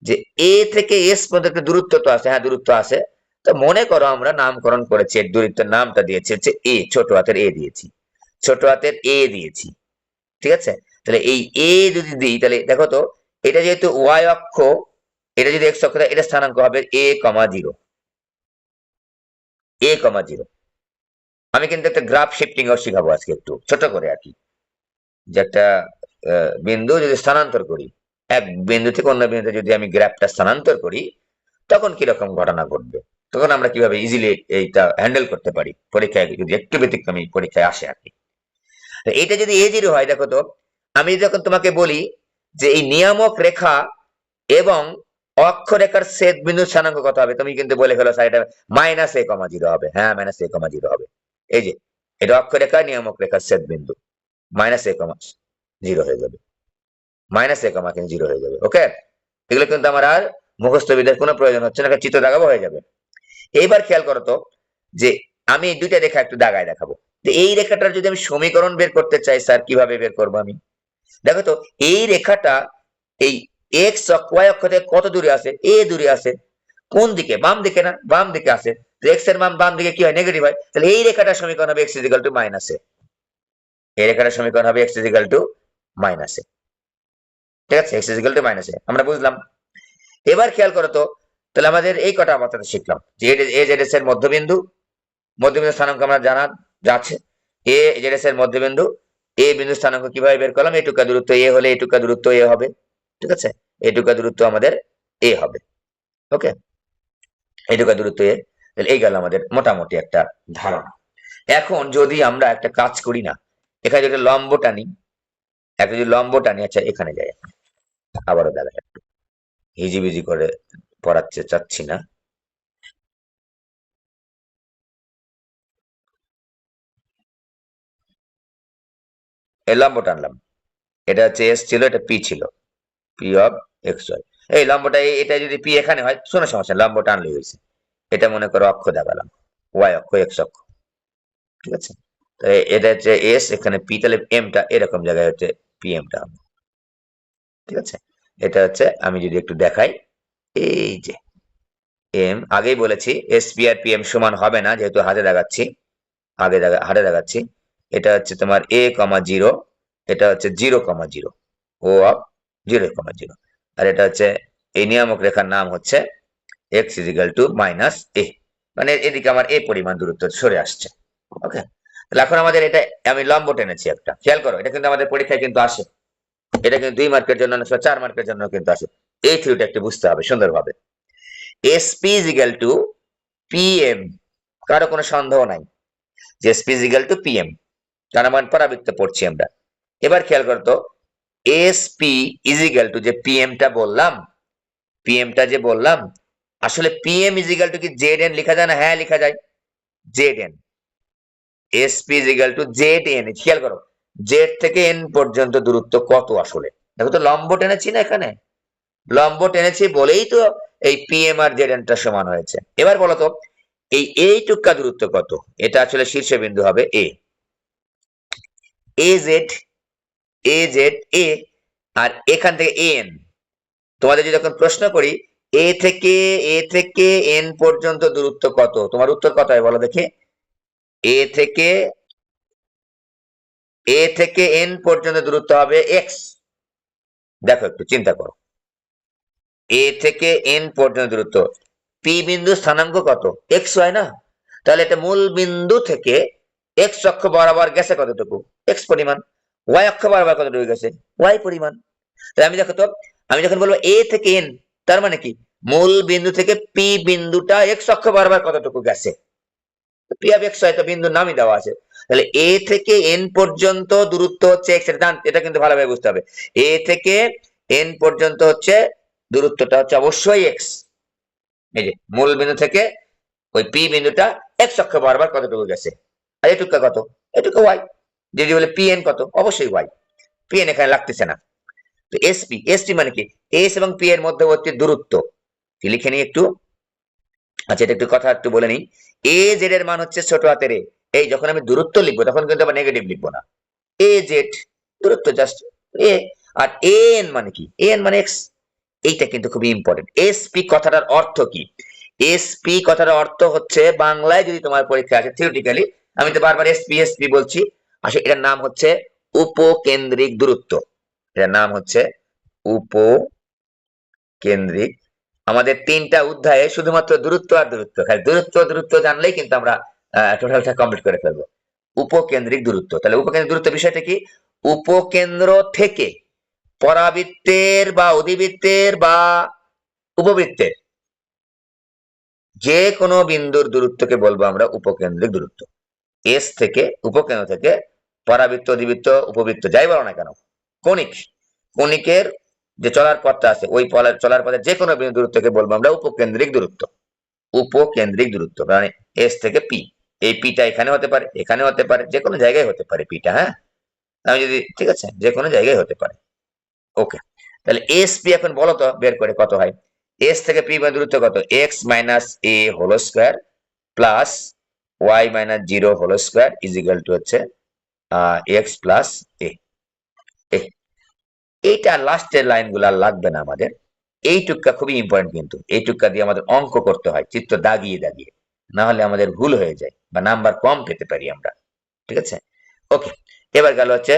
Speaker 1: যে এ থেকে এস পর্যন্ত একটা দূরত্ব তো আছে, হ্যাঁ দূরত্ব আছে। তো মনে করো আমরা নামকরণ করেছি, এর দূরত্বের নামটা দিয়েছি হচ্ছে এ, ছোট হাতের এ দিয়েছি, ছোট হাতের এ দিয়েছি, ঠিক আছে। তাহলে এই এ যদি দিই, তাহলে দেখো তো, এটা যেহেতু ওয়াই অক্ষ, এটা যদি এক্স অক্ষ, এটা স্থানাঙ্ক হবে এ কমা জিরো, এ কমা জিরো। আমি কিন্তু একটা গ্রাফ শিফটিং ও শিখাবো আজকে একটু ছোট করে আর কি, যে একটা বিন্দু যদি স্থানান্তর করি, এক বিন্দু থেকে অন্য বিন্দুতে যদি আমি গ্রাফটা স্থানান্তর করি, তখন কিরকম ঘটনা ঘটবে, তখন আমরা কিভাবে ইজিলি এইটা হ্যান্ডেল করতে পারি পরীক্ষায়, যদি একটু ব্যতিক্রমী পরীক্ষায় আসে আর কি। এইটা যদি A0 হয়, দেখো তো, আমি যখন তোমাকে বলি যে এই নিয়ামক রেখা এবং অক্ষরেখার ছেদ বিন্দুর স্থানাঙ্ক কত হবে, তুমি কিন্তু বলে ফেলো স্যার এটা -a,0 হবে। হ্যাঁ, -a,0 হবে। এই যে এটা অক্ষরেখা, নিয়ামক রেখার ছেদ বিন্দু, -a,0 হয়ে যাবে, -a,0 হয়ে যাবে। ওকে, এগুলো কিন্তু আমার আর মুখস্থ বিদ্যার কোনো প্রয়োজন হচ্ছে না, চিত্র দাগাবো হয়ে যাবে। এইবার খেয়াল করো তো যে আমি এই দুইটা রেখা একটু দাগায় দেখাবো। এই রেখাটার যদি আমি সমীকরণ বের করতে চাই স্যার, কিভাবে বের করবো আমি? দেখো তো, এই রেখাটা এই এক্স ওয়াই অক্ষ থেকে কত দূরে আছে? এ দূরে আছে। কোন দিকে? বাম দিকে না? বাম দিকে আছে। এক্স এর মান বাম দিকে কি হয়? নেগেটিভ হয়। তাহলে এই রেখাটার সমীকরণ হবে এক্স ইজিক্যাল টু মাইনাস এ। এই রেখাটার সমীকরণ হবে এক্স ইজিক্যাল টু মাইনাস এ। ঠিক আছে, এক্স ইজিক্যাল টু মাইনাস এ আমরা বুঝলাম। এবার খেয়াল করো তো, তাহলে আমাদের এই কটা মাত্রা শিখলাম যে এ জেড এস এর মধ্যবিন্দু, মধ্যবিন্দু স্থানাঙ্ক আমরা জানা যাচ্ছে। এ জেড এস এর মধ্যবিন্দু, এ বিন্দু স্থানাঙ্ক কিভাবে বের করলাম? এটুকা দূরত্ব এ হলে এটুকা দূরত্ব এ হবে। ঠিক আছে, এটুকা দূরত্ব আমাদের এ হবে। ওকে, এটুকা দূরত্ব এ। তাহলে এই গেল আমাদের মোটামুটি একটা ধারণা। এখন যদি আমরা একটা কাজ করি না, এখানে যদি লম্ব টানি, একটা যদি লম্ব টানি, আচ্ছা এখানে যাই, আবারও দেখা একটু হিজিবিজি করে পড়াচ্ছে চাচ্ছি না। এই লম্ব টানলাম, এটা হচ্ছে এস ছিল, এটা পি ছিল, পি অফ এক্স ওয়াই। এই লম্বটা এটা যদি পি এখানে হয়, শোনো সমস্যা, লম্ব টানলে হয়েছে। এটা মনে করো অক্ষ দেখালাম, ওয়াই অক্ষ, এক্স অক্ষ। ঠিক আছে, তো এটা হচ্ছে এস, এখানে পি, তাহলে এমটা এরকম জায়গায় হচ্ছে পি এমটা হবে। ঠিক আছে, এটা হচ্ছে আমি যদি একটু দেখাই, এই যে এম, আগেই বলেছি S P R P M সমান হবে না, যেহেতু হাতে দেখাচ্ছি, হাতে দেখাচ্ছি। এটা হচ্ছে তোমার a,0, এটা হচ্ছে 0,0, ও অফ 0,0, আর এটা হচ্ছে এই নিয়ামক রেখার নাম হচ্ছে এক্স ইজিক্যাল টু মাইনাস এ, মানে এদিকে আমার এ পরিমাণ দূরত্ব সরে আসছে। ওকে, তাহলে এখন আমাদের এটা আমি লম্ব টেনেছি একটা, খেয়াল করো, এটা কিন্তু আমাদের পরীক্ষায় কিন্তু আসে। এটা কিন্তু 2 মার্কের জন্য, 4 মার্কের জন্য কিন্তু আসে। এই থিওরিটা একটু বুঝতে হবে সুন্দরভাবে। S P is equal to P M, কারো কোনো সন্দেহ নাই যে S P is equal to P M, তার মানে পরাবৃত্ত পড়ছি আমরা। এবার খেয়াল করতো, এস পি ইজিক্যাল টু যে পিএম টা বললাম, পিএম টা যে বললাম, আসলে পিএম ইজিক্যাল টু কি জেড এন লেখা যায় না? হ্যাঁ লেখা যায়, Z N. S P is equal to Z N, খেয়াল করো, জেড থেকে এন পর্যন্ত দূরত্ব কত আসলে? দেখো তো, লম্ব টেনেছি না এখানে, লম্ব টেনেছি বলেই তো এই পিএম আর জেড এনটা সমান হয়েছে। এবার বলো তো, এইটুকা দূরত্ব কত? এটা আসলে শীর্ষবিন্দু হবে এ, এ জেড, এ জেড এ, আর এখান থেকে এন। তোমাদের যদি এখন প্রশ্ন করি এ থেকে এন পর্যন্ত দূরত্ব কত, তোমার উত্তর কত হয় বলো দেখি? এ থেকে এন পর্যন্ত দূরত্ব হবে এক্স। দেখো একটু চিন্তা করো, এ থেকে এন পর্যন্ত দূরত্ব, পি বিন্দু স্থানাঙ্ক কত? এক্স হয় না? তাহলে এটা মূল বিন্দু থেকে এক্স অক্ষ বরাবর গেছে কতটুকু? এক্স পরিমাণ। ওয়াই অক্ষ বরাবর কতটুকু গেছে? ওয়াই পরিমাণ। তাহলে আমি দেখো তো, আমি যখন বলবো এ থেকে এন, তার মানে কি মূল বিন্দু থেকে পি বিন্দুটা এক্স অক্ষ বরাবর কতটুকু গেছে? পি অফ এক্স হয়তো বিন্দুর নামই দেওয়া আছে। তাহলে এ থেকে এন পর্যন্ত দূরত্ব হচ্ছে এক্স, এটা কিন্তু ভালোভাবে বুঝতে হবে। এ থেকে এন পর্যন্ত হচ্ছে দূরত্বটা হচ্ছে অবশ্যই এক্স। এই যে মূল বিন্দু থেকে ওই পি বিন্দুটা এক্স অক্ষ বরাবর কতটুকু গেছে, আর এটুকু কত? এটুকু ওয়াই। যদি বলে পি এন কত, অবশ্যই ওয়াই। পি এন এখানে লাগতেছে না। তো এসপি, এসটি মানে কি? এস এবং পি এর মধ্যবর্তী দূরত্ব লিখে নিই একটু। আচ্ছা, এটা একটু কথা একটু বলে নিই। এ জেড এর মান হচ্ছে ছোট হাতের এ। এই যখন আমি দূরত্ব লিখবো তখন কিন্তু আবার নেগেটিভ লিখবো না, এ জেড দূরত্ব জাস্ট এ। আর এ এন মানে কি? এ এন মানে এক্স। এইটা কিন্তু খুবই ইম্পর্টেন্ট। এসপি কথাটার অর্থ কি? এসপি কথাটার অর্থ হচ্ছে, বাংলায় যদি তোমার পরীক্ষা আছে থিওরিটিক্যালি, আমি তো বারবার এসপি এসপি বলছি, আসলে এটার নাম হচ্ছে উপকেন্দ্রিক দূরত্ব। এটার নাম হচ্ছে উপকেন্দ্রিক। আমাদের 3টা অধ্যায়ে শুধুমাত্র দূরত্ব আর দূরত্ব, খালি দূরত্ব দূরত্ব জানলেই কিন্তু আমরা টোটালটা কমপ্লিট করে ফেলবো। উপকেন্দ্রিক দূরত্ব, তাহলে উপকেন্দ্রিক দূরত্ব বিষয়টা কি? উপকেন্দ্র থেকে পরাবৃত্তের বা অধিবৃত্তের বা উপবৃত্তের যে কোনো বিন্দুর দূরত্বকে বলবো আমরা উপকেন্দ্রিক দূরত্ব। এস থেকে, উপকেন্দ্র থেকে পরাবৃত্ত, অধিবৃত্ত, উপবৃত্ত যাই বলো না কেন, কণিক, কণিকের যে চলার পথটা আছে ওই চলার পথে যে কোনো বিন্দু দূরত্বকে বলবো আমরা উপকেন্দ্রিক দূরত্ব। উপকেন্দ্রিক দূরত্ব মানে এস থেকে পি। এই পিটা এখানে হতে পারে, এখানে হতে পারে, যে কোনো জায়গায় হতে পারে পিটা। হ্যাঁ, আমি যদি, ঠিক আছে, যে কোনো জায়গায় হতে পারে। ওকে, তাহলে এস পি এখন বলো তো বের করে কত হয়। এস থেকে পি মানে দূরত্ব কত, X minus A whole square plus Y minus zero whole square is equal to হচ্ছে এক্স প্লাস এ। এইটা লাস্টের লাইন গুলা লাগবে না আমাদের, এইটুকটা খুবই ইম্পর্টেন্ট, কিন্তু এইটুকটা দিয়ে আমাদের অঙ্ক করতে হয় চিত্র দাগিয়ে দাগিয়ে, না হলে আমাদের ভুল হয়ে যায় বা নাম্বার কম পেতে পারি আমরা। ঠিক আছে, ওকে। এবার গেল হচ্ছে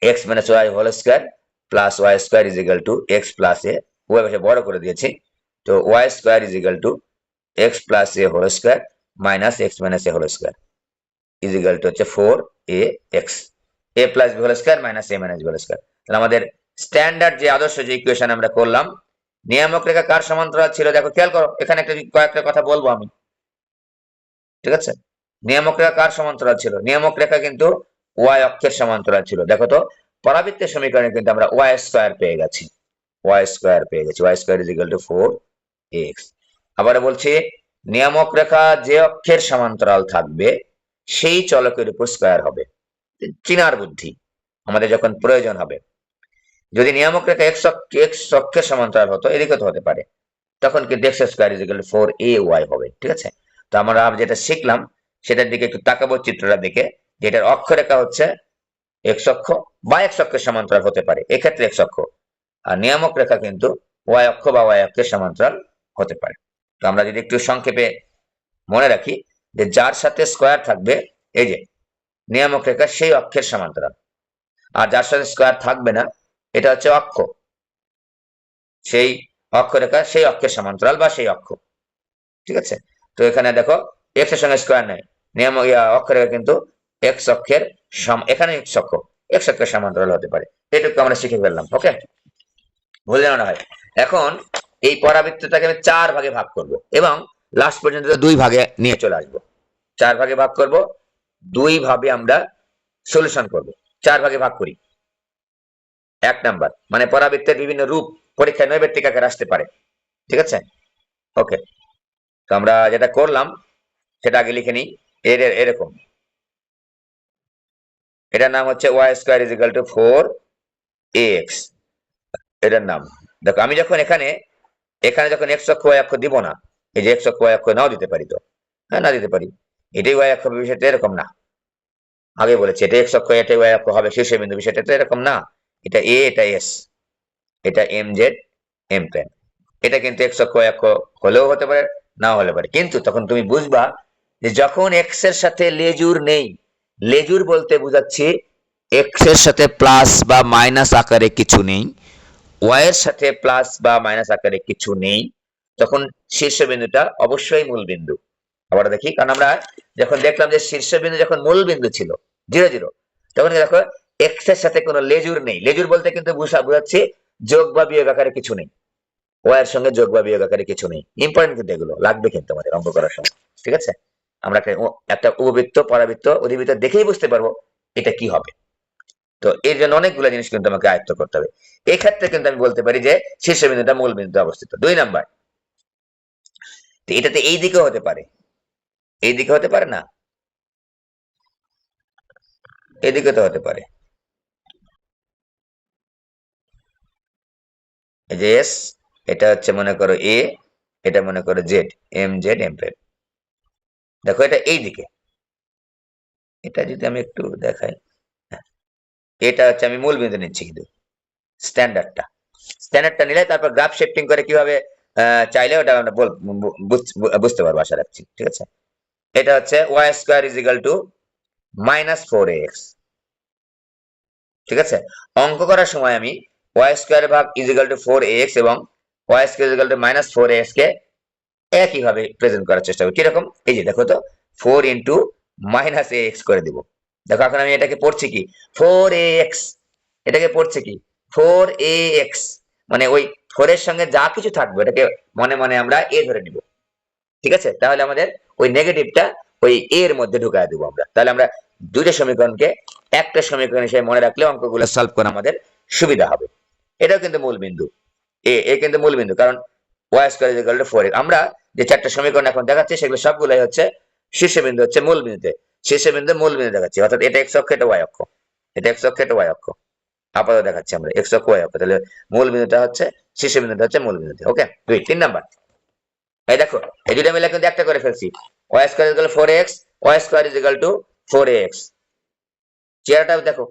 Speaker 1: x minus y whole square plus y square is equal to x plus a, y পাশে বড় করে দিয়েছি, তো y square is equal to x plus a whole square minus x minus A whole square is equal to হচ্ছে 4 a x, a plus b whole square minus a minus b whole square. তাহলে আমাদের standard যে আদর্শ যে equation আমরা করলাম, নিয়ামক রেখা কার সমান্তরাল ছিল, দেখো খেয়াল করো, এখানে একটা কয়েকটা কথা বলবো আমি। ঠিক আছে, নিয়ামক রেখা কার সমান্তরাল ছিল, নিয়ামক রেখা কিন্তু ওয়াই অক্ষের সমান্তরাল ছিল। দেখো তো পরাবৃত্তের সমীকরণে কিন্তু আমরা ওয়াই স্কোয়ার পেয়ে গেছি, ওয়াই স্কোয়ার পেয়ে গেছি, Y square is equal to 4 X. আবার বলছি নিয়ামক রেখা যে অক্ষের সমান্তরাল থাকবে সেই চলকের উপর স্কোয়ার হবে, চিনার বুদ্ধি আমাদের যখন প্রয়োজন হবে। যদি নিয়ামক রেখা এক্স অক্ষের সমান্তরাল হতো, এদিকে তো হতে পারে, তখন কিন্তু x square is equal to 4ay হবে। ঠিক আছে, তো আমরা যেটা শিখলাম সেটার দিকে একটু তাকাবো চিত্রটা দেখে, যেটার অক্ষরেখা হচ্ছে এক্স অক্ষ বা এক্স অক্ষের সমান্তরাল হতে পারে, এক্ষেত্রে এক্স অক্ষ, আর নিয়ামক রেখা কিন্তু ওয়াই অক্ষ বা ওয়াই অক্ষের সমান্তরাল হতে পারে। তো আমরা যদি একটু সংক্ষেপে মনে রাখি যে যার সাথে স্কোয়ার থাকবে, এই যে নিয়ামক রেখা সেই অক্ষের সমান্তরাল, আর যার সাথে স্কোয়ার থাকবে না এটা হচ্ছে অক্ষ, সেই অক্ষরেখা সেই অক্ষের সমান্তরাল বা সেই অক্ষ। ঠিক আছে, তো এখানে দেখো এক্স এর সঙ্গে স্কোয়ার নেই, নিয়ম অক্ষরেখা কিন্তু এক্স অক্ষের এখানে এক্স অক্ষের সমান্তরাল হতে পারে। এটুকু আমরা শিখে ফেললাম। ওকে, ভুল যেন না হয়। এখন এই পরাবৃত্তটাকে আমি 4 ভাগে ভাগ করব এবং লাস্ট পর্যন্ত 2 ভাগে নিয়ে চলে আসবো। 4 ভাগে ভাগ করব, 2 ভাবে আমরা সলিউশন করব। 4 ভাগে ভাগ করি। 1 নাম্বার মানে পরাবৃত্তের বিভিন্ন রূপ পরীক্ষায় নৈর্ব্যক্তিক আকারে আসতে পারে। ঠিক আছে, ওকে। তো আমরা যেটা করলাম সেটা আগে লিখে নিই, এরকম, এটার নাম হচ্ছে Y square is equal to 4ax, এটার নাম। দেখো আমি যখন এখানে এখানে যখন এক্স অক্ষ ওয়াই অক্ষ দিব না, এই যে এক্স অক্ষ ওয়াই অক্ষ নাও দিতে পারি, তো হ্যাঁ না দিতে পারি, এটাই ওয়াই অক্ষ বিষয়টা এরকম না, আগে বলেছি এটা এক্স অক্ষ এটাই ওয়াই অক্ষ হবে শীর্ষবিন্দু, বিষয়টা তো এরকম না, এটা এ এটা এস, এটা এম জেড এম প্লেন, এটা কিন্তু এক্স অক্ষ ওয়াই অক্ষ হলেও হতে পারে নাও হতে পারে, কিন্তু তখন তুমি বুঝবা যে যখন এক্স এর সাথে লেজুর নেই, লেজুর বলতে বুঝাচ্ছি এক্স এর সাথে প্লাস বা মাইনাস আকারে কিছু নেই, ওয়াই এর সাথে প্লাস বা মাইনাস আকারে কিছু নেই, তখন শীর্ষবিন্দুটা অবশ্যই মূল বিন্দু। আবার দেখি, কারণ আমরা যখন দেখলাম যে শীর্ষবিন্দু যখন মূল বিন্দু ছিল 0 0, তখন দেখো এক্স এর সাথে কোনো লেজুর নেই, লেজুর বলতে কিন্তু বুঝাচ্ছি যোগ বা বিয়োগ আকারে কিছু নেই, ওয়াই এর সঙ্গে যোগ বা বিয়োগ আকারে কিছু নেই। ইম্পর্টেন্ট কিন্তু এগুলো লাগবে কিন্তু আমাদের অঙ্ক করার সময়। ঠিক আছে, আমরা একটা উপবৃত্ত পরাবৃত্ত অধিবৃত্ত দেখেই বুঝতে পারবো এটা কি হবে। তো এর জন্য অনেকগুলো জিনিস কিন্তু আমাকে আয়ত্ত করতে হবে। এই ক্ষেত্রে কিন্তু আমি বলতে পারি যে শীর্ষবিন্দুটা মূল বিন্দুতে অবস্থিত। 2 নাম্বার, তো এটাতে এই দিকে হতে পারে, এই দিকে হতে পারে না, এদিকে তো হতে পারে, এই যে এস, এটা হচ্ছে মনে করো এ, এটা মনে করো Z, M Z M prime. দেখো এটা এই দিকে, এটা যদি আমি একটু দেখাই, হ্যাঁ, এটা হচ্ছে আমি মূল বিন্দু নিচ্ছি, কিন্তু স্ট্যান্ডার্ডটা, স্ট্যান্ডার্ডটা নিলে তারপর গ্রাফ শিফটিং করে কিভাবে চাইলে ওটা আমরা বুঝতে পারবো আশা রাখছি। ঠিক আছে, এটা হচ্ছে Y square is equal to -4ax। ঠিক আছে, অঙ্ক করার সময় আমি ওয়াই স্কোয়ার ভাগ ইজ ইকাল টু 4ax এবং Y square is equal to -4ax কে একইভাবে প্রেজেন্ট করার চেষ্টা করি। কিরকম, এই যে দেখো তো 4 ইন্টু -ax করে দিব। দেখো এখন আমি এটাকে পড়ছি কি 4ax, এটাকে পড়ছে কি 4ax, মানে ওই 4 এর সঙ্গে যা কিছু থাকবে এটাকে মনে মনে আমরা a ধরে নিব। ঠিক আছে, তাহলে আমাদের ওই নেগেটিভটা ওই a এর মধ্যে ঢুকায় দেবো আমরা, তাহলে আমরা দুইটা সমীকরণকে একটা সমীকরণ হিসেবে মনে রাখলে অঙ্কগুলো সলভ করা আমাদের সুবিধা হবে। এটাও কিন্তু মূল বিন্দু, এ কিন্তু মূল বিন্দু, কারণ y square is equal to 4x। আমরা যে চারটা সমীকরণ এখন দেখাচ্ছি সেগুলো সবগুলাই হচ্ছে শীর্ষবিন্দু হচ্ছে মূল বিন্দুতে, শীর্ষবিন্দু মূল বিন্দু দেখাচ্ছি, অর্থাৎ এটা এক্স অক্ষ, এটা ওয়াই অক্ষ, এটা এক্স অক্ষ, এটা ওয়াই অক্ষ, আপাতত দেখাচ্ছি আমরা এক্স অক্ষ ওয়াই অক্ষ। তাহলে মূল বিন্দুটা হচ্ছে শীর্ষবিন্দুটা হচ্ছে মূল বিন্দুতে। Okay, 3 number. এই দেখো এই দুটো মিলে কিন্তু একটা করে ফেলছি, y square is equal to 4x, y square is equal to 4ax। চেহারাটা দেখো,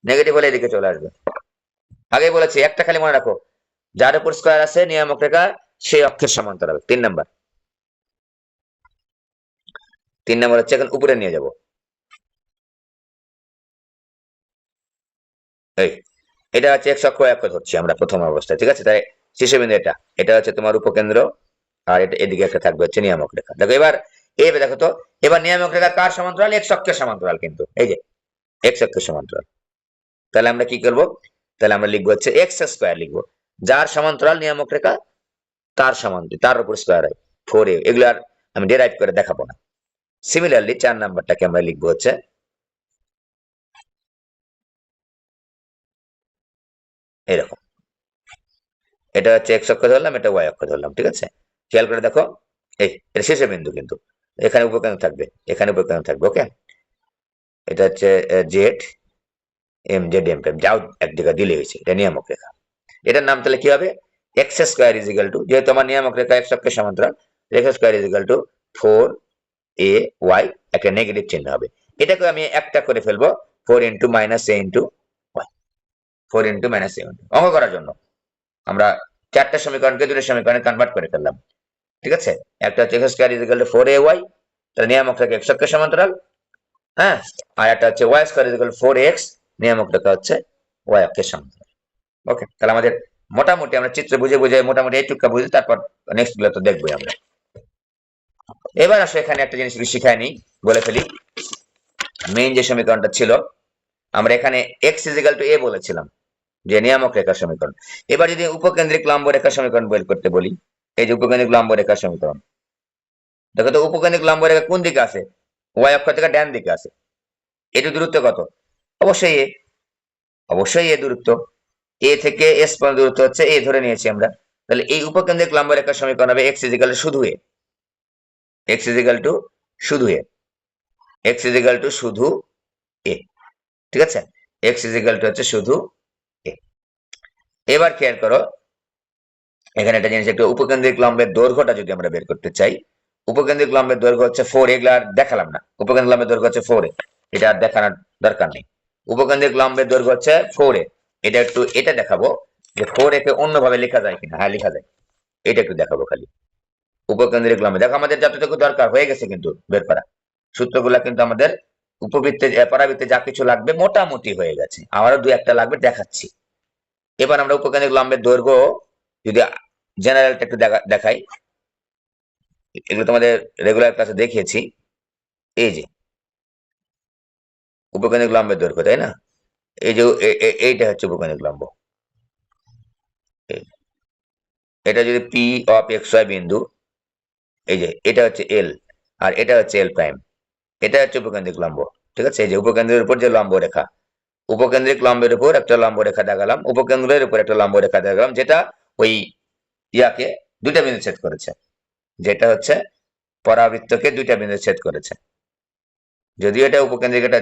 Speaker 1: নেগেটিভ হলে এদিকে চলে আসবে। আগে বলেছি একটা খালি মনে রাখো, যার উপর স্কয়ার আছে নিয়ামক রেখা সেই অক্ষের সমান্তরাল। 3 নাম্বার। 3 নাম্বার হচ্ছে এখন উপরে নিয়ে যাব। এই এটা হচ্ছে এক্স অক্ষ অক্ষ ধরছি আমরা প্রথম অবস্থায়, ঠিক আছে? তাই শীর্ষবিন্দু এটা, এটা হচ্ছে তোমার উপকেন্দ্র, আর এটা এদিকে একটা থাকবে হচ্ছে নিয়ামক রেখা। দেখো এবার এবার দেখো তো, এবার নিয়ামক রেখা কার সমান্তরাল? এক্স অক্ষের সমান্তরাল, কিন্তু এই যে এক্স অক্ষের সমান্তরাল। তাহলে আমরা কি করব? তাহলে আমরা লিখবো হচ্ছে এক্স স্কয়ার লিখবো, যার সমান্তরাল নিয়ামক রেখা তার সমান্তরাল, তার উপর স্কয়ার হয় 4a। এগুলো আর আমি ডেরাইভ করে দেখাবো না। সিমিলারলি 4 নাম্বারটাকে আমরা লিখবো হচ্ছে এরকম, এটা হচ্ছে এক্স অক্ষ ধরলাম, এটা ওয়াই অক্ষ ধরলাম, ঠিক আছে? খেয়াল করে দেখো, এই এটা শেষের বিন্দু, কিন্তু এখানে উপকেন্দ্র থাকবে, এখানে উপকেন্দ্র থাকবে। ওকে, এটা হচ্ছে z M, Z M prime, যাও এক জায়গায় দিলে হয়েছে, এটা নিয়ামক রেখা। এটার নাম তাহলে কি হবে? X square is equal two, যেহেতু আমার নিয়ামক রেখা এক্স অক্ষের সমান্তরাল, x square is equal to 4a, একটা নেগেটিভ চিহ্ন হবে। এটাকে আমি একটা করে ফেলবো, 4 ইন্টু মাইনাস এ ইন্টু ওয়াই, 4 ইন্টু মাইনাস এ ইন্টু। অঙ্ক করার জন্য আমরা চারটা সমীকরণকে দুটো সমীকরণে কনভার্ট করে ফেললাম, ঠিক আছে? একটা হচ্ছে x square is equal to 4ay, তাহলে নিয়ামক রেখা এক্স অক্ষের সমান্তরাল, হ্যাঁ। আর একটা হচ্ছে y square is equal to 4x, নিয়ামক রেখা হচ্ছে ওয়াই অক্ষের সমান্তরাল। ওকে, তাহলে আমাদের মোটামুটি আমরা চিত্র বুঝে বুঝে মোটামুটি এইটুকু বুঝি, তারপর নেক্সট গুলো তো দেখবোই আমরা। এবার আসলে এখানে একটা জিনিস শিখাই নি, বলে ফেলি। মেইন যে সমীকরণটা ছিল, আমরা এখানে এক্স ইজ ইকুয়াল টু এ বলেছিলাম, যে নিয়ামক রেখার সমীকরণ। এবার যদি উপকেন্দ্রিক লম্ব রেখার সমীকরণ বের করতে বলি, এই যে উপকেন্দ্রিক লম্ব রেখার সমীকরণ, দেখো তো উপকেন্দ্রিক লম্ব রেখা কোন দিকে আছে? ওয়াই অক্ষ থেকে ডান দিকে আছে। এর দূরত্ব কত? অবশ্যই এ, অবশ্যই এ দূরত্ব, এ থেকে এস পর্যন্ত দূরত্ব হচ্ছে এ ধরে নিয়েছি আমরা। তাহলে এই উপকেন্দ্রিক লম্ব রেখার সমীকরণ হবে এক্স ইজ ইকুয়াল টু শুধু এ, এক্স ইজ ইকুয়াল টু শুধু এ, এক্স ইজ ইকুয়াল টু শুধু এ, ঠিক আছে? এক্স ইজ ইকুয়াল টু হচ্ছে শুধু এ। এবার খেয়াল করো, এখানে একটা জিনিস, একটু উপকেন্দ্রিক লম্বের দৈর্ঘ্যটা যদি আমরা বের করতে চাই, উপকেন্দ্রিক লম্বের দৈর্ঘ্য হচ্ছে 4, এগুলো আর দেখালাম না। উপকেন্দ্রিক লম্বের দৈর্ঘ্য হচ্ছে 4a, এটা আর দেখানোর দরকার নেই। উপকেন্দ্রিক লম্বের দৈর্ঘ্য হচ্ছে 4a, এটা একটু এটা দেখাবো যে 4a কে অন্যভাবে লেখা যায় কিনা। হ্যাঁ, লেখা যায়, এটা একটু দেখাবো খালি। উপকেন্দ্রিক লম্ব দেখো আমাদের যতটুকু দরকার হয়ে গেছে কিন্তু বের করা, সূত্রগুলা কিন্তু আমাদের উপবৃত্তে পরাবৃত্তে যা কিছু লাগবে মোটামুটি হয়ে গেছে, আমারও দু একটা লাগবে, দেখাচ্ছি। এবার আমরা উপকেন্দ্রিক লম্বের দৈর্ঘ্য যদি জেনারেলটা একটু দেখাই, এগুলো তোমাদের রেগুলার ক্লাসে দেখিয়েছি। এই যে উপকেন্দ্রিক লম্বের দৈর্ঘ্য, তাই না? এই যে এইটা হচ্ছে উপকেন্দ্রিক লম্ব, এটা যদি পি অফ এক্স ওয়াই বিন্দু, এই যে এটা হচ্ছে এল, আর এটা হচ্ছে এল প্রাইম, এটা হচ্ছে উপকেন্দ্রিক লম্ব, ঠিক আছে? এই যে উপকেন্দ্রের উপর যে লম্ব রেখা, উপকেন্দ্রিক লম্বের উপর একটা লম্ব রেখা দেখালাম, উপকেন্দ্রের উপর একটা লম্ব রেখা দেখালাম, যেটা ওই ইয়াকে দুইটা বিন্দু ছেদ করেছে, যেটা হচ্ছে পরাবৃত্তকে দুইটা বিন্দু ছেদ করেছে। যদিও এটা উপকেন্দ্রিক, এটা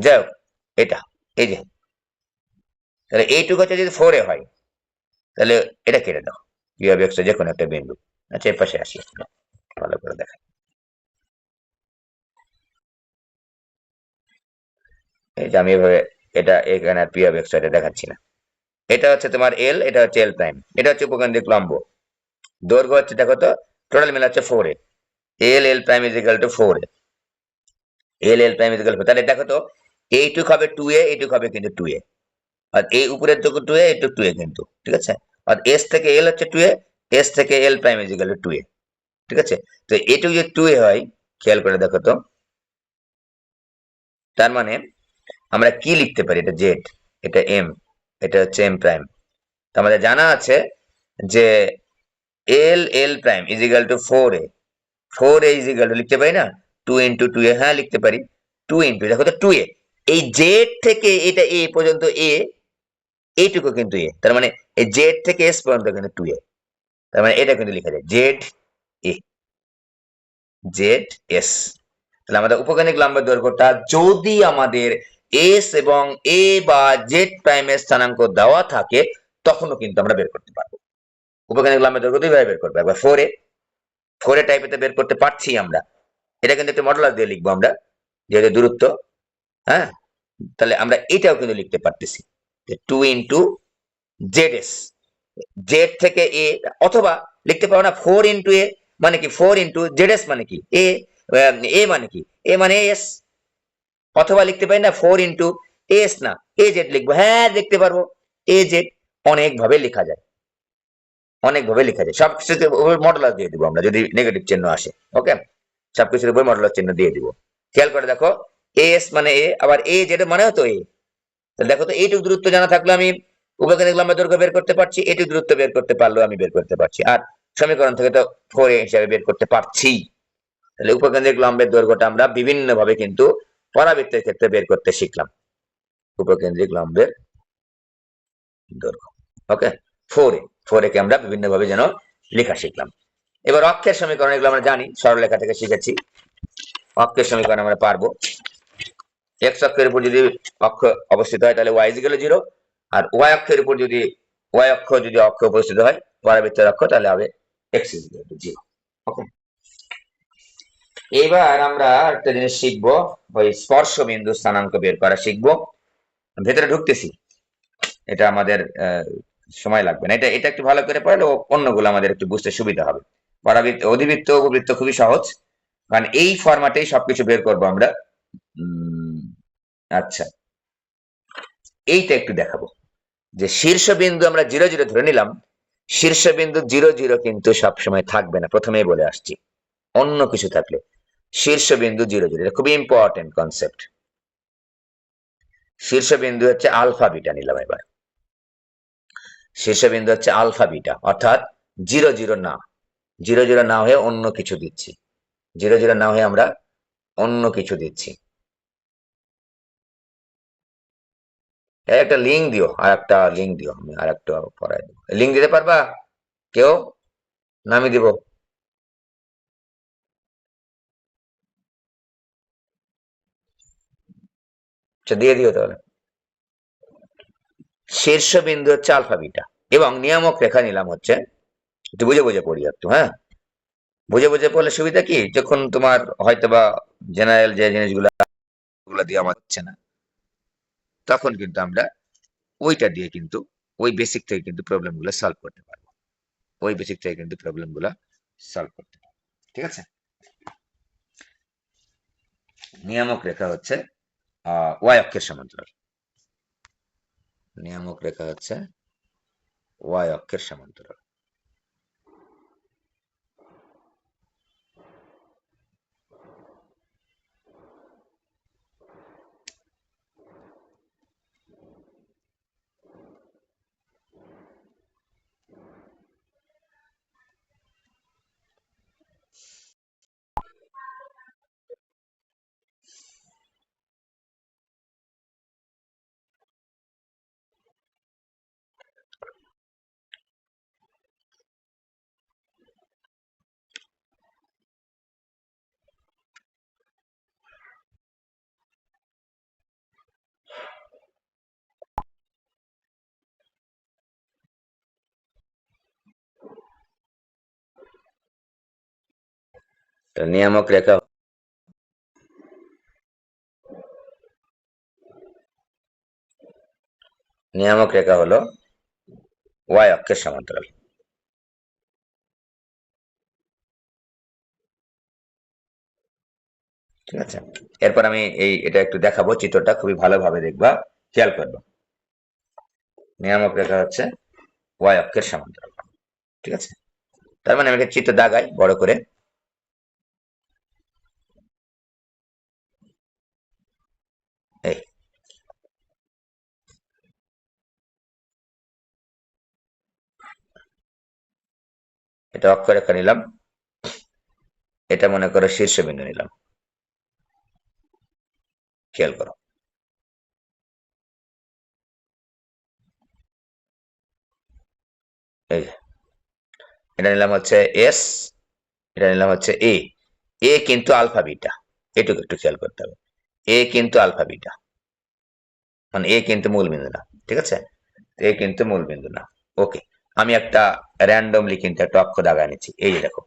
Speaker 1: যাই হোক, এটা এই যে, তাহলে এইটুকু হচ্ছে যদি 4a হয়, তাহলে এটা কেটে দাও, পি অফ এক্স যে কোনো একটা বিন্দু। আচ্ছা, এর পাশে আসি, ভালো করে দেখা। এই যে আমি এভাবে এটা এখানে আর পি অফ এক্স এটা দেখাচ্ছি না। এটা হচ্ছে তোমার এল, এটা হচ্ছে এল প্রাইম, এটা হচ্ছে উপকেন্দ্রিক লম্ব। দৈর্ঘ্য হচ্ছে দেখো তো, টোটাল মিলে হচ্ছে 4a, L L prime is equal to 4a, L L prime is equal two, তাহলে দেখো তো এইটুক হবে 2a, এইটুক হবে কিন্তু 2a, আর এই উপরের টুকু 2a, এইটুক 2a কিন্তু, ঠিক আছে? আর এস থেকে এল হচ্ছে 2a, এস থেকে L prime is equal to 2a, ঠিক আছে? তো এইটুকু যদি 2a হয়, খেয়াল করে দেখো তো, তার মানে আমরা কি লিখতে পারি? এটা জেড, এটা এম, এটা হচ্ছে এম প্রাইম। আমাদের জানা আছে যে L L prime is equal to 4a, 4a is equal to লিখতে পারি না 2 ইন্টু 2a, হ্যাঁ লিখতে পারি। টু ইন্টু, দেখো তো টু এ, এই জেড থেকে এটা এ পর্যন্ত এ, এইটুকু কিন্তু এ, তার মানে এই জেড থেকে এস পর্যন্ত কিন্তু টু এ, তার মানে এটা কিন্তু লিখা যায় জেড এ, জেড এস। তাহলে আমাদের উপকেন্দ্রিক লম্বের দৈর্ঘ্যটা যদি আমাদের এস এবং এ বা জেড প্রাইমের স্থানাঙ্ক দেওয়া থাকে তখনও কিন্তু আমরা বের করতে পারবো। উপকেন্দ্রিক লম্বের দৈর্ঘ্য দুইভাবে বের করবো, একবার ফোর এ টাইপেতে বের করতে পারছি আমরা, এটা কিন্তু একটা মডুলাস দিয়ে লিখবো আমরা, যেহেতু দূরত্ব, হ্যাঁ, তাহলে আমরা এটাও কিন্তু লিখতে পারতেছি যে two into Z S, Z থেকে এ, অথবা লিখতে পারো না ফোর ইন্টু এ মানে কি, ফোর ইন্টু জেড এস মানে কি এ, এ মানে কি এ মানে এস, অথবা লিখতে পারি না ফোর ইন্টু এস না এ জেড লিখবো, হ্যাঁ লিখতে পারবো এ জেড, অনেক ভাবে লেখা যায়, অনেক ভাবে লেখা যায়, সবকিছুতে মডুলাস দিয়ে দিব আমরা যদি নেগেটিভ চিহ্ন আসে, ওকে, সবকিছুর উপর মডুলাস চিহ্ন দিয়ে দিব। খেয়াল করে দেখো এস মানে এ, আবার এ জেড মানে তো এ, তাহলে দেখো তো এইটুকু দূরত্ব জানা থাকলে আমি উপকেন্দ্রিক লম্বের দৈর্ঘ্য বের করতে পারছি, এইটুকু দূরত্ব বের করতে পারলেও আমি বের করতে পারছি, আর সমীকরণ থেকে তো ফোর এ হিসাবে বের করতে পারছি। তাহলে উপকেন্দ্রিক লম্বের দৈর্ঘ্যটা আমরা বিভিন্ন ভাবে কিন্তু পরাবৃত্তের ক্ষেত্রে বের করতে শিখলাম, উপকেন্দ্রিক লম্বের দৈর্ঘ্য, ওকে, ফোর এ কে আমরা বিভিন্ন ভাবে যেন লেখা শিখলাম। এবার অক্ষের সমীকরণ, এগুলো আমরা জানি, সরলরেখা থেকে শিখেছি, অক্ষের সমীকরণ আমরা পারবো। এক্স অক্ষের উপর যদি অক্ষ অবস্থিত হয় তাহলে ওয়াই ইকুয়াল জিরো, আর ওয়াই অক্ষের উপর যদি ওয়াই অক্ষ যদি অক্ষ উপস্থিত হয় পরাবৃত্তের অক্ষ, তাহলে হবে এক্স ইকুয়াল টু জিরো, ওকে। এবার আমরা একটা জিনিস শিখবো, ওই স্পর্শ বিন্দু স্থানাঙ্ক বের করা শিখবো। ভেতরে ঢুকতেছি, এটা আমাদের সময় লাগবে না, এটা এটা একটু ভালো করে পড়লে অন্যগুলো আমাদের একটু বুঝতে সুবিধা হবে। পরাবৃত্ত, অধিবৃত্ত, উপবৃত্ত খুবই সহজ, কারণ এই ফরম্যাটেই সবকিছু বের করবো আমরা। আচ্ছা, এইটা একটু দেখাবো যে শীর্ষবিন্দু আমরা জিরো জিরো ধরে নিলাম, শীর্ষবিন্দু জিরো জিরো কিন্তু সবসময় থাকবে না, প্রথমেই বলে আসছি, অন্য কিছু থাকলে শীর্ষবিন্দু জিরো জিরো, এটা খুবই ইম্পর্টেন্ট কনসেপ্ট। শীর্ষবিন্দু হচ্ছে আলফা বিটা নিলাম, এবার শীর্ষবিন্দু হচ্ছে আলফা বিটা, অর্থাৎ জিরো জিরো না, জিরো জিরো না হয়ে অন্য কিছু দিচ্ছি, জিরো জিরো না হয়ে আমরা অন্য কিছু দিচ্ছি। একটা লিঙ্ক দিও, আর একটা লিঙ্ক দিও, আমি আর একটা পড়াই দেবো, লিঙ্ক দিতে পারবা কেউ, নামি দিব? আচ্ছা দিয়ে দিও তাহলে। শীর্ষবিন্দু হচ্ছে আলফা বিটা, এবং নিয়ামক রেখা নিলাম হচ্ছে, একটু বুঝে বুঝে পড়ি একটু, হ্যাঁ, বুঝে বুঝে পড়লে সুবিধা কি, যখন তোমার হয়তোবা জেনারেল যে জিনিসগুলো দিয়ে আমার হচ্ছে না, তখন কিন্তু আমরা ওইটা দিয়ে কিন্তু ওই বেসিক থেকে কিন্তু প্রবলেম গুলো সলভ করতে পারবো, ওই বেসিক থেকে কিন্তু প্রবলেম গুলো সলভ করতে পারবো, ঠিক আছে। নিয়ামক রেখা হচ্ছে ওয়াই অক্ষের সমান্তরাল, নিয়ামক রেখা হচ্ছে ওয়াই অক্ষের সমান্তরাল। নিয়ামক রেখা, নিয়ামক রেখা হলো ওয়াই অক্ষের সমান্তরাল, ঠিক আছে। এরপর আমি এটা একটু দেখাবো, চিত্রটা খুবই ভালোভাবে দেখবা, খেয়াল করবো। নিয়ামক রেখা হচ্ছে ওয়াই অক্ষের সমান্তরাল, ঠিক আছে। তার মানে আমি একটা চিত্র দাগাই বড় করে, এই এটা অক্ষরেখা নিলাম, এটা মনে করো শীর্ষবিন্দু নিলাম, খেয়াল করো, এই যে এটা নিলাম হচ্ছে এস, এটা নিলাম হচ্ছে এ। এ কিন্তু আলফা বিটা, এটুকু একটু খেয়াল করতে হবে। এ কিন্তু আলফা বিটা, মানে এ কিন্তু মূল বিন্দু না, ঠিক আছে? এ কিন্তু মূল বিন্দু না। ওকে, আমি একটা র্যান্ডমলি কিন্তু একটা অক্ষ দাগায় নিচ্ছি। এই যে দেখো,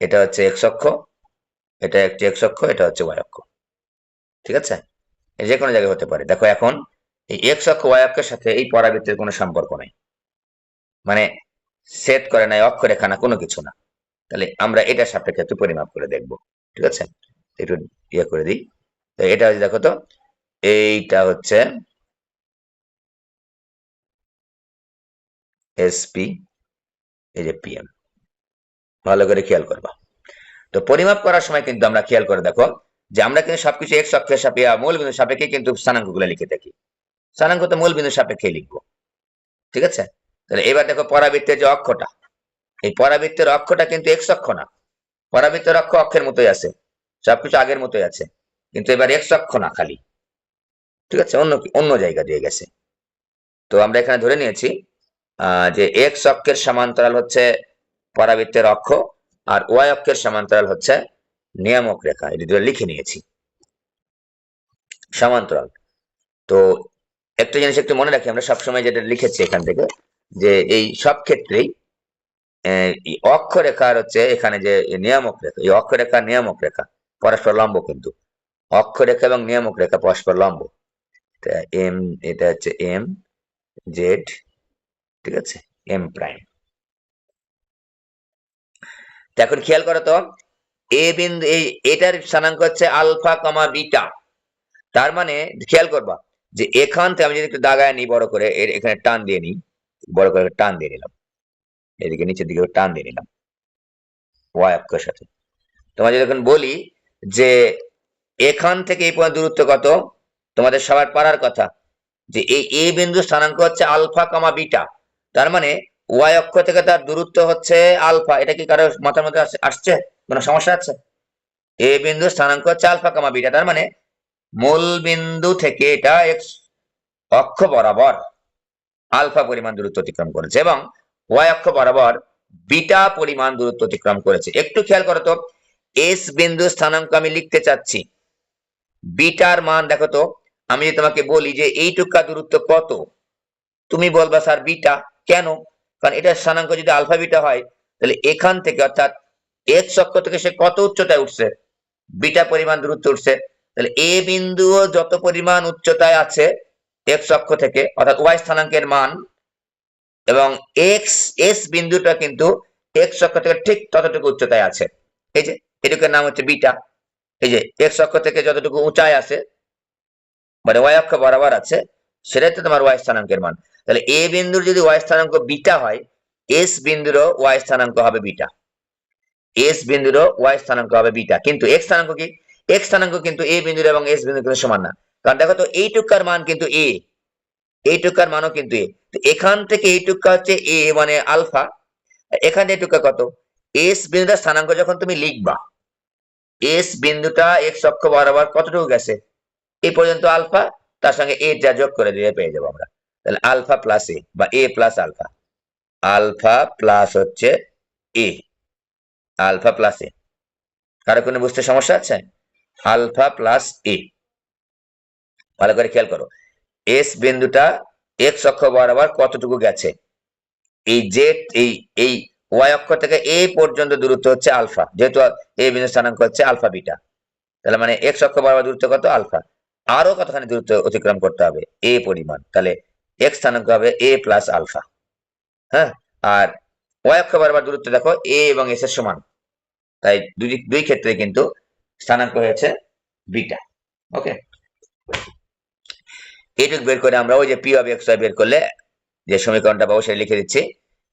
Speaker 1: এটা হচ্ছে এক্স অক্ষ, এটা একটি এক্স অক্ষ, এটা হচ্ছে ওয়াই অক্ষ, ঠিক আছে? যে কোনো জায়গায় হতে পারে। দেখো এখন এই এক্স অক্ষ ওয়াই অক্ষের সাথে এই পরাবৃত্তের কোনো সম্পর্ক নাই, মানে সেট করে নাই, অক্ষরেখা না, কোনো কিছু না। তাহলে আমরা এটার সাপেক্ষে একটু পরিমাপ করে দেখবো, ঠিক আছে? একটু ইয়ে করে দিই। তো এটা হচ্ছে, দেখো তো, এইটা হচ্ছে এসপি, এই যে পিএম, ভালো করে খেয়াল করবা। তো পরিমাপ করার সময় কিন্তু আমরা খেয়াল করে দেখো যে আমরা কিন্তু সবকিছু এক্স অক্ষের সাপেক্ষে, মূল বিন্দু সাপেক্ষে কিন্তু স্থানাঙ্ক গুলো লিখে থাকি। স্থানাঙ্ক তো মূল বিন্দু সাপেক্ষে লিখবো, ঠিক আছে? তাহলে এবার দেখো পরাবৃত্তের যে অক্ষটা, এই পরাবৃত্তের অক্ষটা কিন্তু এক্স অক্ষ না, পরাবৃত্তের অক্ষ অক্ষের মতোই আছে, সবকিছু আগের মতোই আছে, কিন্তু এবার এক্স অক্ষ না খালি, ঠিক আছে? অন্য অন্য জায়গা দিয়ে গেছে। তো আমরা এখানে ধরে নিয়েছি যে এক্স অক্ষের সমান্তরাল হচ্ছে পরাবৃত্তের অক্ষ, আর ওয়াই অক্ষের সমান্তরাল হচ্ছে নিয়ামক রেখা। এই দুটো লিখে নিয়েছি, সমান্তরাল। তো একটা জিনিস একটু মনে রাখি, আমরা সবসময় যেটা লিখেছি এখান থেকে, যে এই সব ক্ষেত্রেই অক্ষরেখার হচ্ছে এখানে যে নিয়ামক রেখা, এই অক্ষরেখা নিয়ামক রেখা পরস্পর লম্ব, কিন্তু অক্ষরেখা এবং নিয়ামক রেখা পরস্পর লম্ব। এম, এটা হচ্ছে এম জেড, ঠিক আছে? M prime. তো এখন খেয়াল করো তো, এ বিন্দু, এই এটার স্থানাঙ্ক হচ্ছে আলফা কমা বিটা। তার মানে খেয়াল করবা যে এখান থেকে আমি যদি একটু দাগায় নিই বড় করে, এর এখানে টান দিয়ে নিই, বড় করে টান দিয়ে নিলাম, এদিকে নিচের দিকে টান দিয়ে নিলাম ওয়াই অক্ষের সাথে। তোমার যদি এখন বলি যে এখান থেকে এই পর্যন্ত দূরত্ব কত, তোমাদের সবার পারার কথা যে এই এ বিন্দু স্থানাঙ্ক হচ্ছে আলফা কমা বিটা। তার মানে ওয়াই অক্ষ থেকে তার দূরত্ব হচ্ছে আলফা। এটা কি কারো মাথার মধ্যে আসছে? কোনো সমস্যা আছে? এ বিন্দু স্থানাঙ্ক হচ্ছে আলফা কমা বিটা, তার মানে মূল বিন্দু থেকে এটা এক্স অক্ষ বরাবর আলফা পরিমাণ দূরত্ব অতিক্রম করেছে, এবং ওয়াই অক্ষ বরাবর বিটা পরিমাণ দূরত্ব অতিক্রম করেছে। একটু খেয়াল করো তো, এস বিন্দু স্থানাঙ্ক আমি লিখতে চাচ্ছি, বিটার মান দেখো তো। আমি যদি তোমাকে বলি যে এইটুকা দূরত্ব কত, তুমি বলবা স্যার বিটা। কেন? কারণ এটা স্থানাঙ্ক যদি আলফা বিটা হয়, তাহলে এখান থেকে অর্থাৎ এক্স অক্ষ থেকে সে কত উচ্চতায় উঠছে, বিটা পরিমাণ দূরত্ব উঠছে। তাহলে এ বিন্দু যত পরিমাণ উচ্চতায় আছে এক্স অক্ষ থেকে, অর্থাৎ ওয়াই স্থানাঙ্কের মান, এবং এক্স এস বিন্দুটা কিন্তু এক্স অক্ষ থেকে ঠিক ততটুকু উচ্চতায় আছে। এই যে এটুকুর নাম হচ্ছে বিটা। এই যে এক্স অক্ষ থেকে যতটুকু উঁচায় আছে, মানে ওয়াই অক্ষ বরাবর আছে, সেটাই তো তোমার ওয়াই স্থানাঙ্কের মান। তাহলে এ বিন্দুর যদি ওয়াই স্থানাঙ্ক বিটা হয়, এস বিন্দুরও ওয়াই স্থানাঙ্ক হবে বিটা, এস বিন্দুরও ওয়াই স্থানাঙ্ক হবে বিটা। কিন্তু এক্স স্থানাঙ্ক কি? এক্স স্থানাঙ্ক কিন্তু এ বিন্দুর এবং এস বিন্দুর কিন্তু সমান না। কারণ দেখো তো, এইটুকার মান কিন্তু এ, এইটুকার মানও কিন্তু এ। তো এখান থেকে এইটুকা হচ্ছে এ মানে আলফা, এখানে এইটুকা কত? এস বিন্দুটার স্থানাঙ্ক যখন তুমি লিখবা, এস বিন্দুটা এক্স অক্ষ বরাবর কতটুকু গেছে, এই পর্যন্ত আলফা, তার সঙ্গে এ যা যোগ করে দিয়ে পেয়ে যাবো আমরা। তাহলে আলফা প্লাস এ, বা এ প্লাস আলফা, আলফা প্লাস হচ্ছে এ, আলফা প্লাস এ। কারো কোনো বুঝতে সমস্যা আছে? আলফা প্লাস এ, ভালো করে খেয়াল করো। এস বিন্দুটা এক্স অক্ষ বরাবর কতটুকু গেছে, এই জেড, এই ওয়াই অক্ষ থেকে এ পর্যন্ত দূরত্ব হচ্ছে আলফা, যেহেতু এ বিন্দু স্থানাঙ্ক হচ্ছে আলফা বিটা। তাহলে মানে এক্স অক্ষ বরাবর দূরত্ব কত? আলফা। আরো কতখানি দূরত্ব অতিক্রম করতে হবে? এ পরিমাণ। তাহলে এক্স স্থানাঙ্ক হবে এ প্লাস আলফা। হ্যাঁ, আর ওয়াই অক্ষ বরাবর দূরত্ব দেখো এ এবং এস এর সমান, তাই দুই ক্ষেত্রে কিন্তু স্থানাঙ্ক হয়েছে বিটা। ওকে, এইটুকু বের করে আমরা ওই যে পি অফ এক্স ওয়াই বের করলে যে সমীকরণটা পাবো সেটা লিখে দিচ্ছি,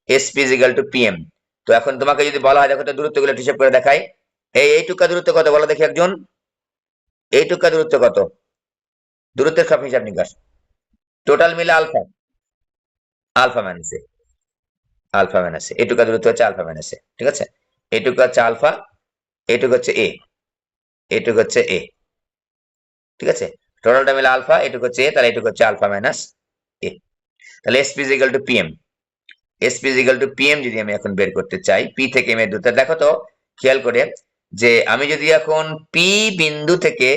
Speaker 1: S P is equal two PM. তো এখন তোমাকে যদি বলা হয়, দেখো তো দূরত্ব গুলো হিসাব করে দেখাই। এইটুকা দূরত্ব কত বলো দেখি একজন, এইটুকা দূরত্ব কত? দূরত্বের সব হিসাব নিকাশ টোটাল মিলে আলফা, আলফা মাইনাস এ, আলফা মাইনাস এ, এইটুকা দূরত্ব হচ্ছে আলফা মাইনাস এ, ঠিক আছে? এইটুকু হচ্ছে আলফা, এইটুকু হচ্ছে এ, এইটুকু হচ্ছে এ, ঠিক আছে? টোটালটা মিলে আলফা, এটুকু হচ্ছে এ, তাহলে এটুকু হচ্ছে আলফা মাইনাস এ। তাহলে SP is equal two PM, SP is equal two PM যদি আমি এখন বের করতে চাই, পি থেকে এম এর দূরত্ব দেখো তো খেয়াল করে, যে আমি যদি এখন পি বিন্দু থেকে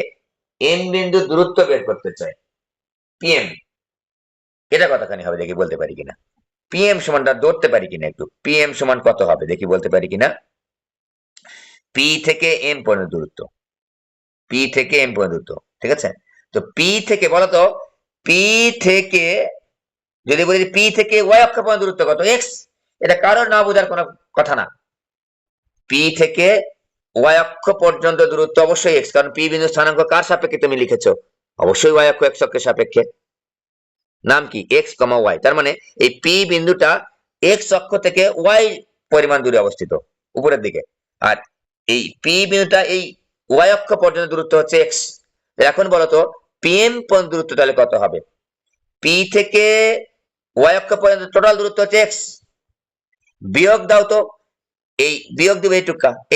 Speaker 1: এম বিন্দু দূরত্ব বের করতে চাই, পিএম, এটা কতখানি হবে দেখি বলতে পারি কিনা। পিএম সমানটা ধরতে পারি কিনা একটু, পিএম সমান কত হবে দেখি বলতে পারি কিনা। পি থেকে এম পর্যন্ত দূরত্ব, পি থেকে এম পর্যন্ত দূরত্ব, ঠিক আছে। তো পি থেকে বলতো, পি থেকে যদি বলি পি থেকে ওয়াই অক্ষ পর্যন্ত দূরত্ব কত, এক্স, এটা কারোর না বোঝার কোনো কথা না। পি থেকে ওয়াই অক্ষ পর্যন্ত দূরত্ব অবশ্যই এক্স, কারণ পি বিন্দু স্থানাঙ্ক কার সাপেক্ষে তুমি লিখেছো, অবশ্যই ওয়াই অক্ষ এক্স অক্ষের সাপেক্ষে, নাম কি এক্স কমা ওয়াই। তার মানে এই পি বিন্দুটা এক্স অক্ষ থেকে ওয়াই পরিমাণ দূরে অবস্থিত উপরের দিকে, আর এই পি বিন্দুটা এই ওয়াই অক্ষ পর্যন্ত দূরত্ব হচ্ছে এক্স। এখন বলতো পিএম পর্যন্ত দূরত্ব তাহলে কত হবে, পি থেকে ওয়াই অক্ষ পর্যন্ত টোটাল দূরত্ব হচ্ছে এক্স, বিয়োগ দাও তো, এই বিয়োগ দিবে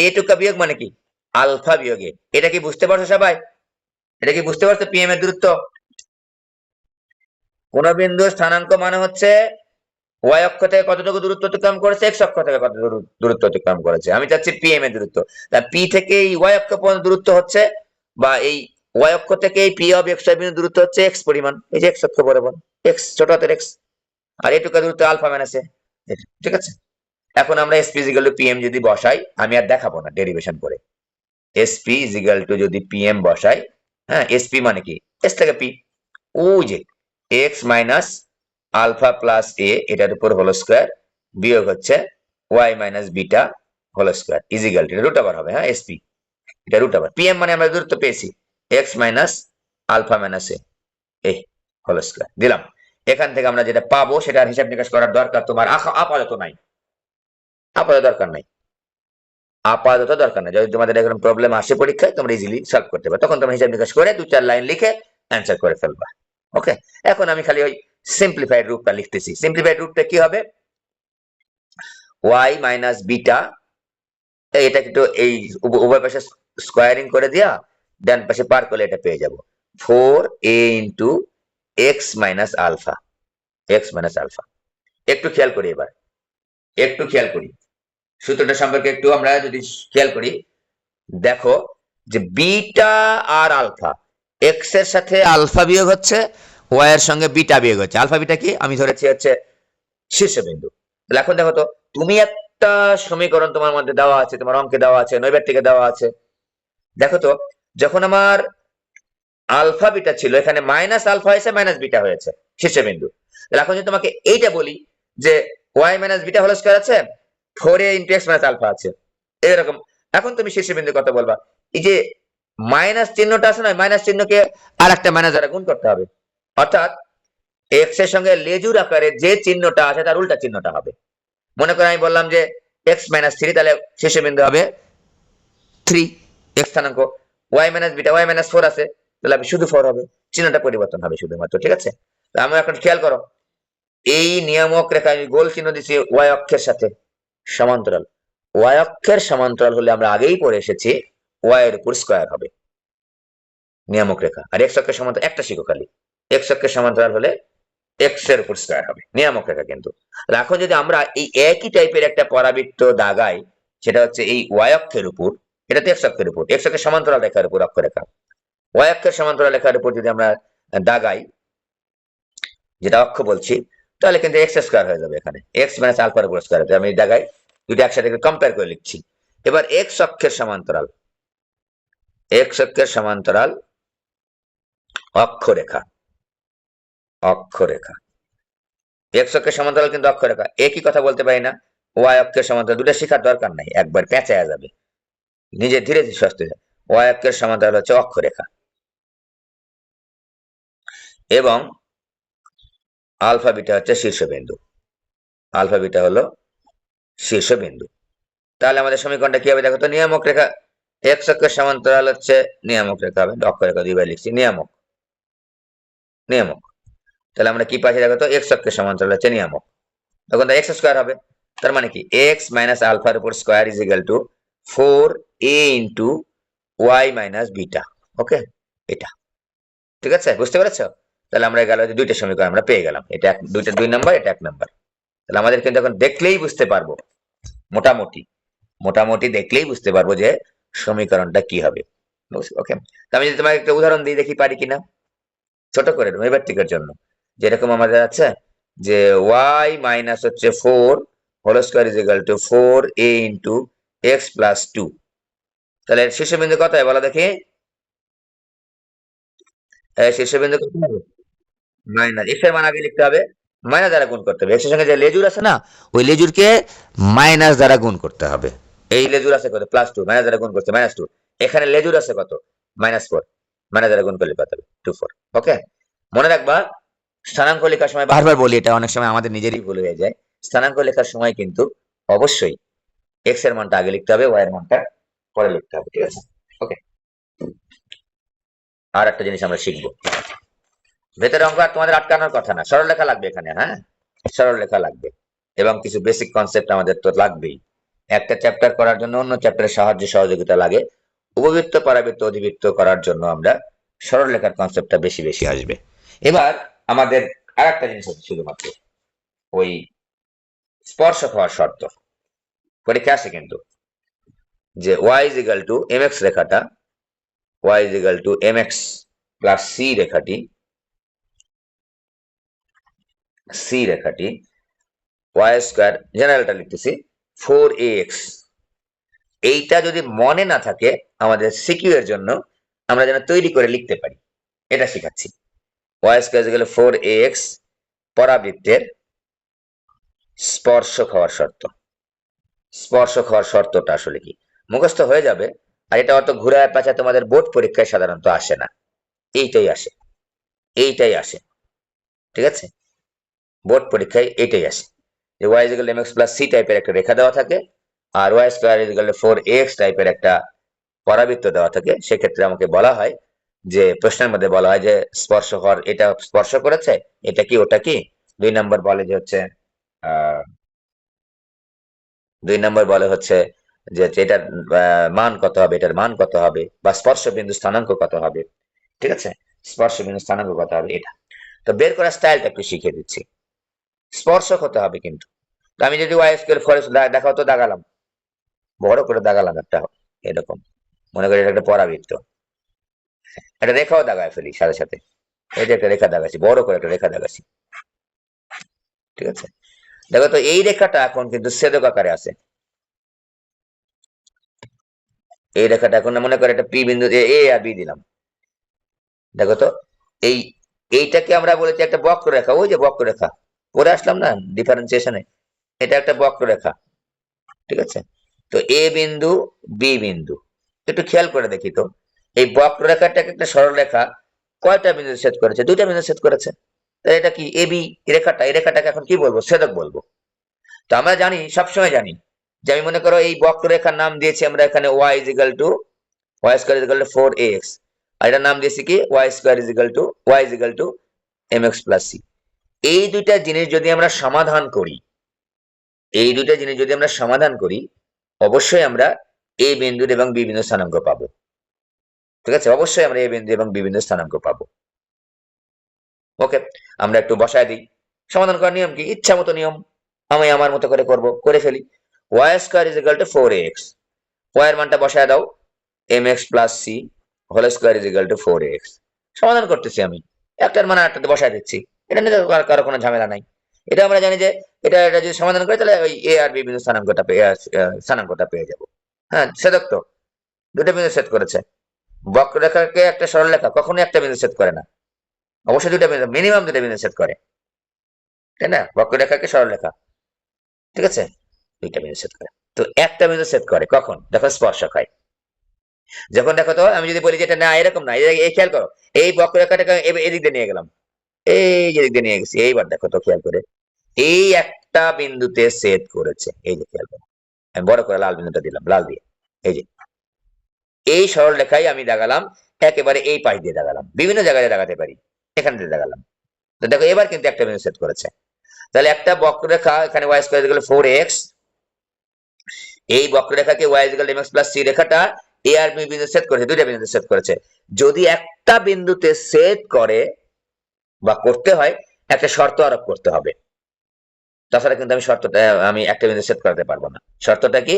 Speaker 1: এইটুকা বিয়োগ মানে কি আলফা বিয়োগে, এটা কি বুঝতে পারছো সবাই, এটা কি বুঝতে পারছো পিএম এর দূরত্ব। কোন বিন্দু স্থানাঙ্ক মানে হচ্ছে ওয়াই অক্ষ থেকে কতটুকু দূরত্ব অতিক্রম করেছে, এক্স অক্ষ থেকে কত দূরত্ব অতিক্রম করেছে, আমি চাচ্ছি পিএম এর দূরত্ব। তা পি থেকে এই ওয়াই অক্ষ পর্যন্ত দূরত্ব হচ্ছে, বা এই ওয়াই অক্ষ থেকে এই পি অফ এক্স বিন্দু দূরত্ব হচ্ছে এক্স পরিমাণ, এই যে এক্স অক্ষ বরাবর এক্স, ছোট হাতের এক্স, আর এটুকু দূরত্ব আলফা মাইনাস এ, ঠিক আছে। এখন আমরা এসপি ইজিক্যাল টু পিএম যদি বসাই, আমি আর দেখাবো না ডেরিভেশন করে, এসপি ইজিক্যাল টু যদি পিএম বসাই, হ্যাঁ এসপি মানে কি এস থেকে পি, ওই যে x minus alpha plus a এটার উপর হোল স্কোয়ার, বিয়োগ হচ্ছে y minus beta whole square is equal to, এটা রুট ওভার হবে, হ্যাঁ এসপি এটা রুট ওভার, পিএম মানে আমরা দূরত্ব পেয়েছি এক্স মাইনাস আলফা মাইনাস এ এই হোল স্কোয়ার দিলাম। এখান থেকে আমরা যেটা পাবো সেটা হিসাব নিকাশ করার দরকার তোমার আপাতত নাই, আপাতত দরকার নাই, আপাতত দরকার নাই। যদি তোমাদের এরকম প্রবলেম আসে পরীক্ষায় তোমরা ইজিলি সলভ করতে পারো, তখন তোমরা হিসাব নিকাশ করে 2-4 লাইন লিখে অ্যান্সার করে ফেলবা। ওকে, এখন আমি খালি ওই সিম্পলিফাইড রূপটা লিখতেছি। সিম্পলিফাইড রূপটা কি হবে, ওয়াই মাইনাস বিটা, এটা একটু এই উভয় পাশে স্কোয়ারিং করে দিয়া ডান পাশে পার করলে এটা পেয়ে যাব 4a into x minus alpha, x minus alpha. একটু খেয়াল করি এবার, একটু খেয়াল করি সূত্রটা সম্পর্কে একটু আমরা যদি খেয়াল করি, দেখো যে বিটা আর আলফা, এক্স এর সাথে আলফা বিয়োগ হচ্ছে, ওয়াই এর সঙ্গে বিটা বিয়োগ হচ্ছে। আলফা বিটা কি আমি ধরেছি হচ্ছে শীর্ষবিন্দু। তাহলে এখন দেখো তো, তুমি একটা সমীকরণ তোমার মধ্যে দেওয়া আছে, তোমার অঙ্কে দেওয়া আছে, নৈবেদ্যিকে দেওয়া আছে, দেখো তো যখন আমার আলফা বিটা ছিল, এখানে মাইনাস আলফা হয়েছে মাইনাস বিটা হয়েছে শীর্ষবিন্দু। তাহলে এখন যদি তোমাকে এইটা বলি যে y minus beta whole square আছে, 4a into x minus alpha আছে, এরকম, এখন তুমি শীর্ষবিন্দু কত বলবা, এই যে মাইনাস চিহ্নটা আছে না, মাইনাস চিহ্নকে আর একটা মাইনাস দ্বারা গুণ করতে হবে, অর্থাৎ এক্স এর সঙ্গে লেজুর আকারে যে চিহ্নটা আছে তার উল্টা চিহ্নটা হবে। মনে করো আমি বললাম যে এক্স মাইনাস 3, তাহলে শীর্ষবিন্দু হবে 3 এক্স স্থানাঙ্ক, y minus beta y minus 4 আছে, তাহলে শুধু 4 হবে, চিহ্নটা পরিবর্তন হবে শুধুমাত্র, ঠিক আছে। আমরা এখন খেয়াল করো, এই নিয়ামক রেখা আমি গোল চিহ্ন দিচ্ছি ওয়াই অক্ষের সাথে সমান্তরাল, ওয়াই অক্ষের সমান্তরাল হলে আমরা আগেই পড়ে এসেছি ওয়াই এর উপর স্কয়ার হবে নিয়ামক রেখা, আর এক্স অক্ষের সমান্তরাল একটা শিখো খালি, এক্স অক্ষের সমান্তরাল হলে এক্স এর উপর স্কয়ার হবে নিয়ামক রেখা। কিন্তু এখন যদি আমরা এই একই টাইপের একটা পরাবৃত্ত দাগাই, সেটা হচ্ছে এই ওয়াই অক্ষের উপর, এটা তো এক্স অক্ষের উপর, এক্স অক্ষের সমান্তরাল রেখার উপর অক্ষরেখা, ওয়াই অক্ষের সমান্তরাল রেখার উপর যদি আমরা দাগাই, যেটা অক্ষ বলছি, তাহলে কিন্তু এক্স স্কয়ার হয়ে যাবে, এখানে এক্স মাইনাস আলফার উপর স্কয়ার হবে। আমি দাগাই দুটো একসাথে কম্পেয়ার করে লিখছি। এবার এক্স অক্ষের সমান্তরাল, এক্স অক্ষের সমান্তরাল অক্ষরেখা, অক্ষরেখা, এক্স অক্ষের সমান্তরাল কিন্তু অক্ষরেখা, একই কথা বলতে পারি না, ওয়াই অক্ষের সমান্তরাল, দুটো শেখার দরকার নাই, একবার পেঁচায়া যাবে, নিজে ধীরে ধীরে সস্তে যায়। ওয়াই অক্ষের সমান্তরাল হচ্ছে অক্ষরেখা, এবং আলফা বিটা হচ্ছে শীর্ষবিন্দু, আলফা বিটা হলো শীর্ষবিন্দু। তাহলে আমাদের সমীকরণটা কি হবে দেখো তো, নিয়ামক রেখা এক্স অক্ষের সমান্তরাল হচ্ছে নিয়ামক রেখা হবে, অক্ষরেখা দুইবার লিখছি নিয়ামক, নিয়ামক। তাহলে আমরা কি পাচ্ছি দেখো তো, এক্স অক্ষের সমান্তরাল হচ্ছে নিয়ামক, তখন তো এক্স স্কয়ার হবে, তার মানে কি এক্স মাইনাস আলফার উপর square is equal to 4a into y minus beta. Okay, এটা ঠিক আছে, বুঝতে পেরেছো? তাহলে আমরা গেল যে দুইটা সমীকরণ আমরা পেয়ে গেলাম, এটা দুইটা 2 নাম্বার, এটা 1 নাম্বার। তাহলে আমাদের কিন্তু এখন দেখলেই বুঝতে পারবো, মোটামুটি মোটামুটি দেখলেই বুঝতে পারবো যে সমীকরণটা কি হবে। ওকে, আমি যদি তোমাকে একটা উদাহরণ দিই, দেখি পারি কিনা, ছোট করে নৈর্ব্যক্তিকের জন্য। যেরকম আমাদের আছে যে y মাইনাস হচ্ছে 4 whole square is equal to 4a into x plus 2। তাহলে এর শীর্ষবিন্দু কত হয় বলো দেখি? শীর্ষবিন্দু কত হবে? মাইনাস, x এর মান আগে লিখতে হবে, মাইনাস দ্বারা গুণ করতে হবে। x এর সঙ্গে যে লেজুর আছে না, ওই লেজুরকে মাইনাস দ্বারা গুণ করতে হবে। এই লেজুর আছে কত? প্লাস 2, মাইনাস দ্বারা গুণ করতে -2। এখানে লেজুর আছে কত? -4, মাইনাস দ্বারা গুণ করলে কত হবে? 24। ওকে, মনে রাখবা, স্থানাঙ্ক লেখার সময় বারবার বলি, এটা অনেক সময় আমাদের নিজেরই ভুল হয়ে যায়। স্থানাঙ্ক লেখার সময় কিন্তু অবশ্যই x এর মানটা আগে লিখতে হবে, y এর মানটা পরে লিখতে হবে, ঠিক আছে? ওকে, আর একটা জিনিস আমরা শিখবো, ভেতরে অঙ্ক আর তোমাদের আটকানোর কথা না, সরল লেখা লাগবে এখানে, হ্যাঁ, সরল লেখা লাগবে, এবং কিছু বেসিক কনসেপ্ট আমাদের তো লাগবেই। একটা চ্যাপ্টার করার জন্য অন্য চ্যাপ্টারের সাহায্য সহযোগিতা লাগে। উপবৃত্ত, পরাবৃত্ত, অধিবৃত্ত করার জন্য আমরা সরল লেখার কনসেপ্টটা বেশি বেশি আসবে। এবার আমাদের আর একটা জিনিস হচ্ছে শুধুমাত্র ওই স্পর্শক হওয়ার শর্ত, পরীক্ষা আসে কিন্তু, যে y is equal to mx রেখাটা, y is equal to mx plus c রেখাটি y স্কয়ার, জেনারেলটা লিখতেছি 4ax, এইটা যদি মনে না থাকে আমাদের সিকিউ এর জন্য আমরা যেন তৈরি করে লিখতে পারি, এটা শেখাচ্ছি। y স্কয়ার ইকুয়াল 4ax পরাবৃত্তের স্পর্শক হওয়ার শর্ত। স্পর্শক হওয়ার শর্তটা আসলে কি মুখস্থ হয়ে যাবে, আর এটা অত ঘুরায় পেঁচা তোমাদের বোর্ড পরীক্ষায় সাধারণত আসে না, এইটাই আসে, এইটাই আসে, ঠিক আছে? বোর্ড পরীক্ষায় এইটাই আসে যে y equal mx plus c টাইপের একটা রেখা দেওয়া থাকে, আর y স্কয়ার ইকুয়াল 4ax টাইপের একটা পরাবৃত্ত দেওয়া থাকে। সেক্ষেত্রে আমাকে বলা হয় যে, প্রশ্নের মধ্যে বলা হয় যে স্পর্শকর এটা স্পর্শ করেছে, এটা কি ওটা কি। 2 নম্বর বলে যে হচ্ছে আহ 2 নম্বর বলে হচ্ছে যে এটার মান কত হবে, এটার মান কত হবে, বা স্পর্শ বিন্দু স্থানাঙ্ক কত হবে, ঠিক আছে? স্পর্শ বিন্দু স্থানাঙ্ক কত হবে, এটা তো বের করার স্টাইলটা একটু শিখিয়ে দিচ্ছি। স্পর্শক হতে হবে কিন্তু। তো আমি যদি ওয়াই স্কয়ার ফরেস্ট দেখাও তো দাগালাম, বড় করে দাগালাম একটা, এরকম মনে করি এটা একটা পরাবৃত্ত, একটা রেখাও দাগায় ফেলি সাথে সাথে, এই যে একটা রেখা দাগাচ্ছি, বড় করে একটা রেখা দাগাচ্ছি, ঠিক আছে? দেখো তো এই রেখাটা এখন কিন্তু ছেদক আকারে আছে, এই রেখাটা এখন মনে করে একটা পি বিন্দু, এ আর বি দিলাম। দেখো তো এই এইটাকে আমরা বলেছি একটা বক্ররেখা, ওই যে বক্ররেখা পরে আসলাম না ডিফারেন্সিয়েশনে, এটা একটা বক্ররেখা, ঠিক আছে? তো এ বিন্দু, বি বিন্দু, একটু খেয়াল করে দেখি তো, এই বক্ররেখাটাকে একটা সরল রেখা কয়টা বিন্দু ছেদ করেছে? 2টা বিন্দু ছেদ করেছে। তাহলে এটা কি এবি রেখাটা, এই রেখাটাকে এখন কি বলবো? ছেদক বলবো। তো আমরা জানি, সবসময় জানি যে, আমি মনে করো এই বক্ররেখার নাম দিয়েছি আমরা এখানে y is equal to y square is equal to 4ax, আর এটার নাম দিয়েছি কি y square is equal to y is equal to mx plus c। এই দুইটা জিনিস যদি আমরা সমাধান করি, এই দুইটা জিনিস যদি আমরা সমাধান করি, অবশ্যই আমরা a বিন্দু এবং b বিন্দু স্থানাঙ্ক পাবো, ঠিক আছে? অবশ্যই আমরা a বিন্দু এবং b বিন্দু স্থানাঙ্ক পাবো। ওকে, আমরা একটু বসায় দিই। সমাধান করার নিয়ম কি? ইচ্ছা মতো নিয়ম, আমি আমার মতো করে করব, করে ফেলি। y square is equal to 4ax, y এর মানটা বসায় দাও, mx plus c whole square is equal to 4ax। সমাধান করতেছি আমি, একটার মান আরেকটাতে বসায় দিচ্ছি, এটা নিয়ে কারো কোনো ঝামেলা নাই। এটা আমরা জানি যে এটা এটা যদি সমাধান করি তাহলে ওই a আর b বিন্দু স্থানাঙ্কটা পেয়ে যাব। হ্যাঁ, ছেদক তো, দুটো বিন্দু ছেদ করেছে। বক্ররেখাকে একটা সরলরেখা কখনোই একটা বিন্দু ছেদ করে না, অবশ্যই দুটো বিন্দু, মিনিমাম দুটো বিন্দু ছেদ করে, তাই না? বক্ররেখাকে সরলরেখা, ঠিক আছে, দুইটা বিন্দু ছেদ করে। তো একটা বিন্দু ছেদ করে কখন? যখন স্পর্শক হয়। যখন দেখো তো আমি যদি বলি যে এটা না এরকম না, এই খেয়াল করো, এই বক্ররেখাটাকে এদিক দিয়ে নিয়ে গেলাম, এই যে দিক দিয়ে নিয়ে গেছি, এইবার দেখো তো খেয়াল করে, এই একটা বিন্দুতে ছেদ করেছে, এই যে খেয়াল করো, আমি বড় করে লাল বিন্দুটা দিলাম, লাল দিয়ে, এই যে এই সরল রেখাই আমি দাগালাম, একেবারে এই পাশ দিয়ে দাগালাম, বিভিন্ন জায়গায় দাগাতে পারি, এখান দিয়ে দাগালাম। তো দেখো এবার কিন্তু একটা বিন্দু ছেদ করেছে। তাহলে একটা বক্ররেখা এখানে y স্কয়ার ইকুয়াল 4x, এই বক্ররেখাকে y equal mx plus c রেখাটা এ আর বি বিন্দু সেট করেছে, দুইটা বিন্দু সেট করেছে। যদি একটা বিন্দুতে সেট করে বা করতে হয়, একটা শর্ত আরোপ করতে হবে, তাছাড়া কিন্তু আমি একটা বিন্দু সেট করতে পারবো না। শর্তটা কি?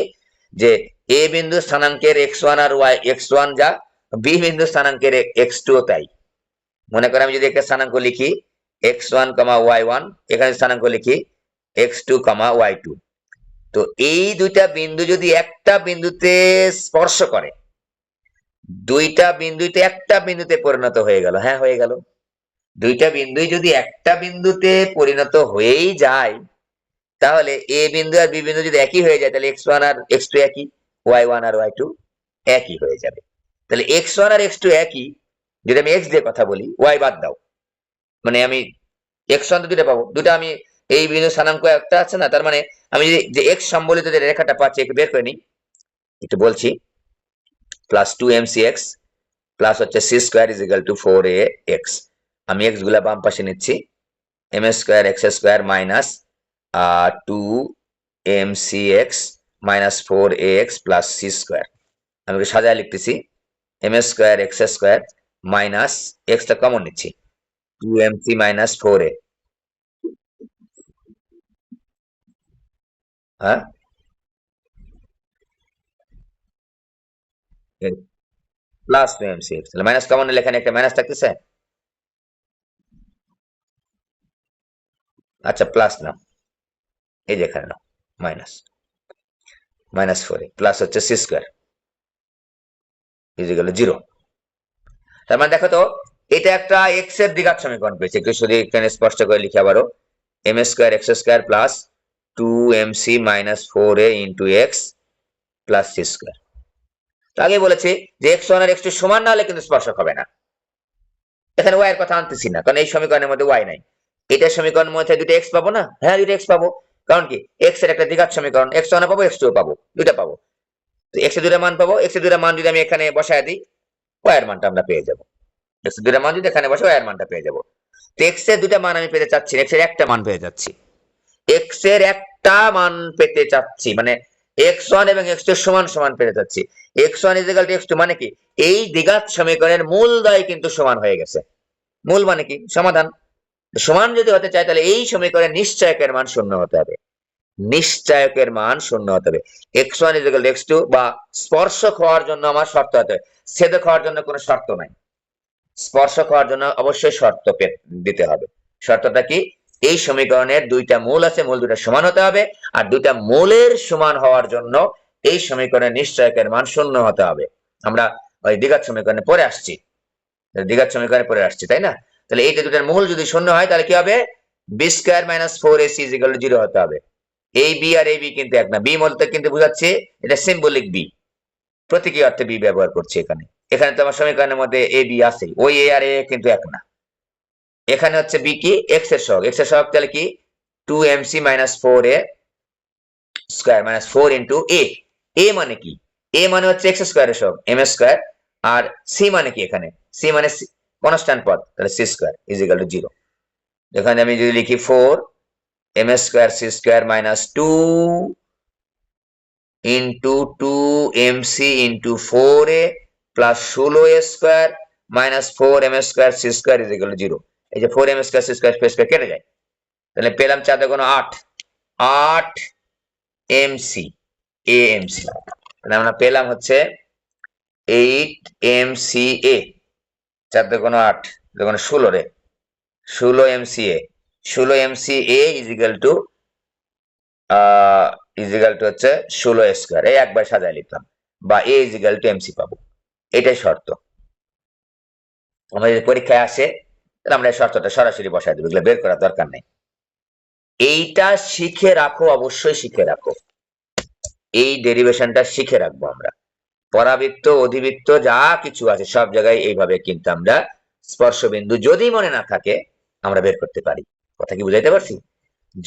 Speaker 1: যে এ বিন্দু স্থানাঙ্কের x1 আর x1 যা, বি বিন্দু স্থানাঙ্কের x2 তাই। মনে করে আমি যদি একটা স্থানাঙ্ক লিখি x1, y1, এখানে স্থানাঙ্ক লিখি x2, y2। তো এই দুইটা বিন্দু যদি একটা বিন্দুতে স্পর্শ করে, দুইটা বিন্দুতে একটা বিন্দুতে পরিণত হয়ে গেল। হ্যাঁ, হয়ে গেল। দুইটা বিন্দুই যদি একটা বিন্দুতে পরিণত হয়েই যায়, তাহলে এ বিন্দু আর বি বিন্দু যদি একই হয়ে যায়, তাহলে x1 আর x2 একই, y1 আর y2 একই হয়ে যাবে। তাহলে x1 আর x2 একই। যদি আমি x দিয়ে কথা বলি, y বাদ দাও, মানে আমি x1 তো দুটো পাবো, দুটো আমি এই বিন্দু স্থানাঙ্ক একটা আছে না, তার মানে আমি যদি যে x সম্বলিত যে রেখাটা পাচ্ছি, একটু বের করে নিই, একটু বলছি। প্লাস 2mcx প্লাস হচ্ছে c square is equal to 4ax। আমি x গুলা বাম পাশে নিচ্ছি, m square x square minus 2mcx minus 4ax plus c square. আমি সাজায় লিখতেছি, m square x square minus x টা কমন নিচ্ছি, 2mc মাইনাস 4a, হ্যাঁ, প্লাস 2mcx। তাহলে মাইনাস কমন নিলে এখানে একটা মাইনাস থাকতেছে। আচ্ছা, প্লাস না, এই যে এখানে না, মাইনাস মাইনাস 4a প্লাস হচ্ছে c square is equal to 0। তার মানে দেখো তো, এটা একটা এক্স এর দ্বিঘাত সমীকরণ পেয়েছে। একটু যদি এখানে স্পষ্ট করে লিখে আবারও, m square x square plus 2mc minus 4a into x plus c square. আগে বলেছি যে x1 আর x2 সমান না হলে কিন্তু স্পর্শক হবে না। এখানে y এর কথা আনতেছি না, কারণ এই সমীকরণের মধ্যে y নাই। এটা সমীকরণের মধ্যে দুটো x পাবো না? হ্যাঁ, দুটো x পাবো। কারণ কি, x এর একটা দ্বিঘাত সমীকরণ, x1 পাবো, x2 পাবো, দুটা পাবো। তো x এর দুটা মান পাবো, x এর দুটা মান যদি আমি এখানে বসায় দিই, y এর মানটা আমরা পেয়ে যাবো। x এর দুটা মান যদি এখানে বসে, y এর মানটা পেয়ে যাবো। তো x এর দুটা মান আমি পেতে চাচ্ছি, x এর একটা মান পেয়ে যাচ্ছি, x এর একটা মান পেতে চাচ্ছি, মানে x1 এবং x2 সমান সমান পেতে চাচ্ছি। x1 is equal two x2 মানে কি, এই দ্বিঘাত সমীকরণের মূল দ্বয় কিন্তু সমান হয়ে গেছে। মূল মানে কি, সমাধান। সমান যদি হতে চায়, তাহলে এই সমীকরণের নিশ্চয়কের মান শূন্য হতে হবে। নিশ্চয়কের মান শূন্য হতে হবে। x1 is equal two x2, বা স্পর্শক হওয়ার জন্য আমার শর্ত হতে হবে। ছেদক হওয়ার জন্য কোনো শর্ত নাই, স্পর্শক হওয়ার জন্য অবশ্যই শর্ত দিতে হবে। শর্তটা কি, এই সমীকরণের দুইটা মূল আছে, মূল দুইটা সমান হতে হবে, আর দুইটা মূলের সমান হওয়ার জন্য এই সমীকরণের নিশ্চয়কের মান শূন্য হতে হবে। আমরা ওই দ্বিঘাত সমীকরণে পড়ে আসছি, দ্বিঘাত সমীকরণে পড়ে আসছি, তাই না? তাহলে এই যে দুটার মূল যদি শূন্য হয়, তাহলে কি হবে, b square minus 4ac is equal to 0 হতে হবে। এই বি আর এই বি কিন্তু এক না, বি বলতে কিন্তু বুঝাচ্ছে এটা সিম্বলিক বি, প্রতীকী অর্থে বি ব্যবহার করছি এখানে। এখানে তো আমার সমীকরণের মধ্যে এ বি আছে, ওই এ আর এ কিন্তু এক না। এখানে হচ্ছে বি কি, এক্স এর সহগ, এক্স এর সহগ তাহলে কি, 2mc minus 4a square minus 4 into a. A মানে কি, এ মানে হচ্ছে এক্স স্কয়ারের সহগ এম স্কয়ার, আর সি মানে কি, এখানে সি মানে কনস্ট্যান্ট পদ, তাহলে c square is equal to 0। এখানে আমি যদি লিখি 4 m square c square minus 2 into 2mc into 4a plus 16a square minus 4m square c square is equal to 0। এই যে 4m square c square space কেটে যায়, তাহলে পেলাম 4 দুগুণ 8, 8 এমসি এ এমসি, তাহলে আমরা পেলাম হচ্ছে 8 এমসি এ। 4 দুগুণ 8 দুগুণ 16 রে, 16 MC A, 16 MC A is equal to হচ্ছে 16 স্কয়ার। এই একবার সাজায় লিখলাম, বা এ ইজ ইকুয়াল টু এমসি পাবো। এটাই শর্ত। আমাদের পরীক্ষায় আসে, তাহলে আমরা এই শর্তটা সরাসরি বসাই দেবো, এগুলো বের করার দরকার নেই। এইটা শিখে রাখো, অবশ্যই শিখে রাখো, এই ডেরিভেশনটা শিখে রাখবো আমরা। পরাবৃত্ত, অধিবৃত্ত যা কিছু আছে সব জায়গায় এইভাবে কিন্তু আমরা স্পর্শবিন্দু যদি মনে না থাকে আমরা বের করতে পারি। কথা কি বুঝাইতে পারছি?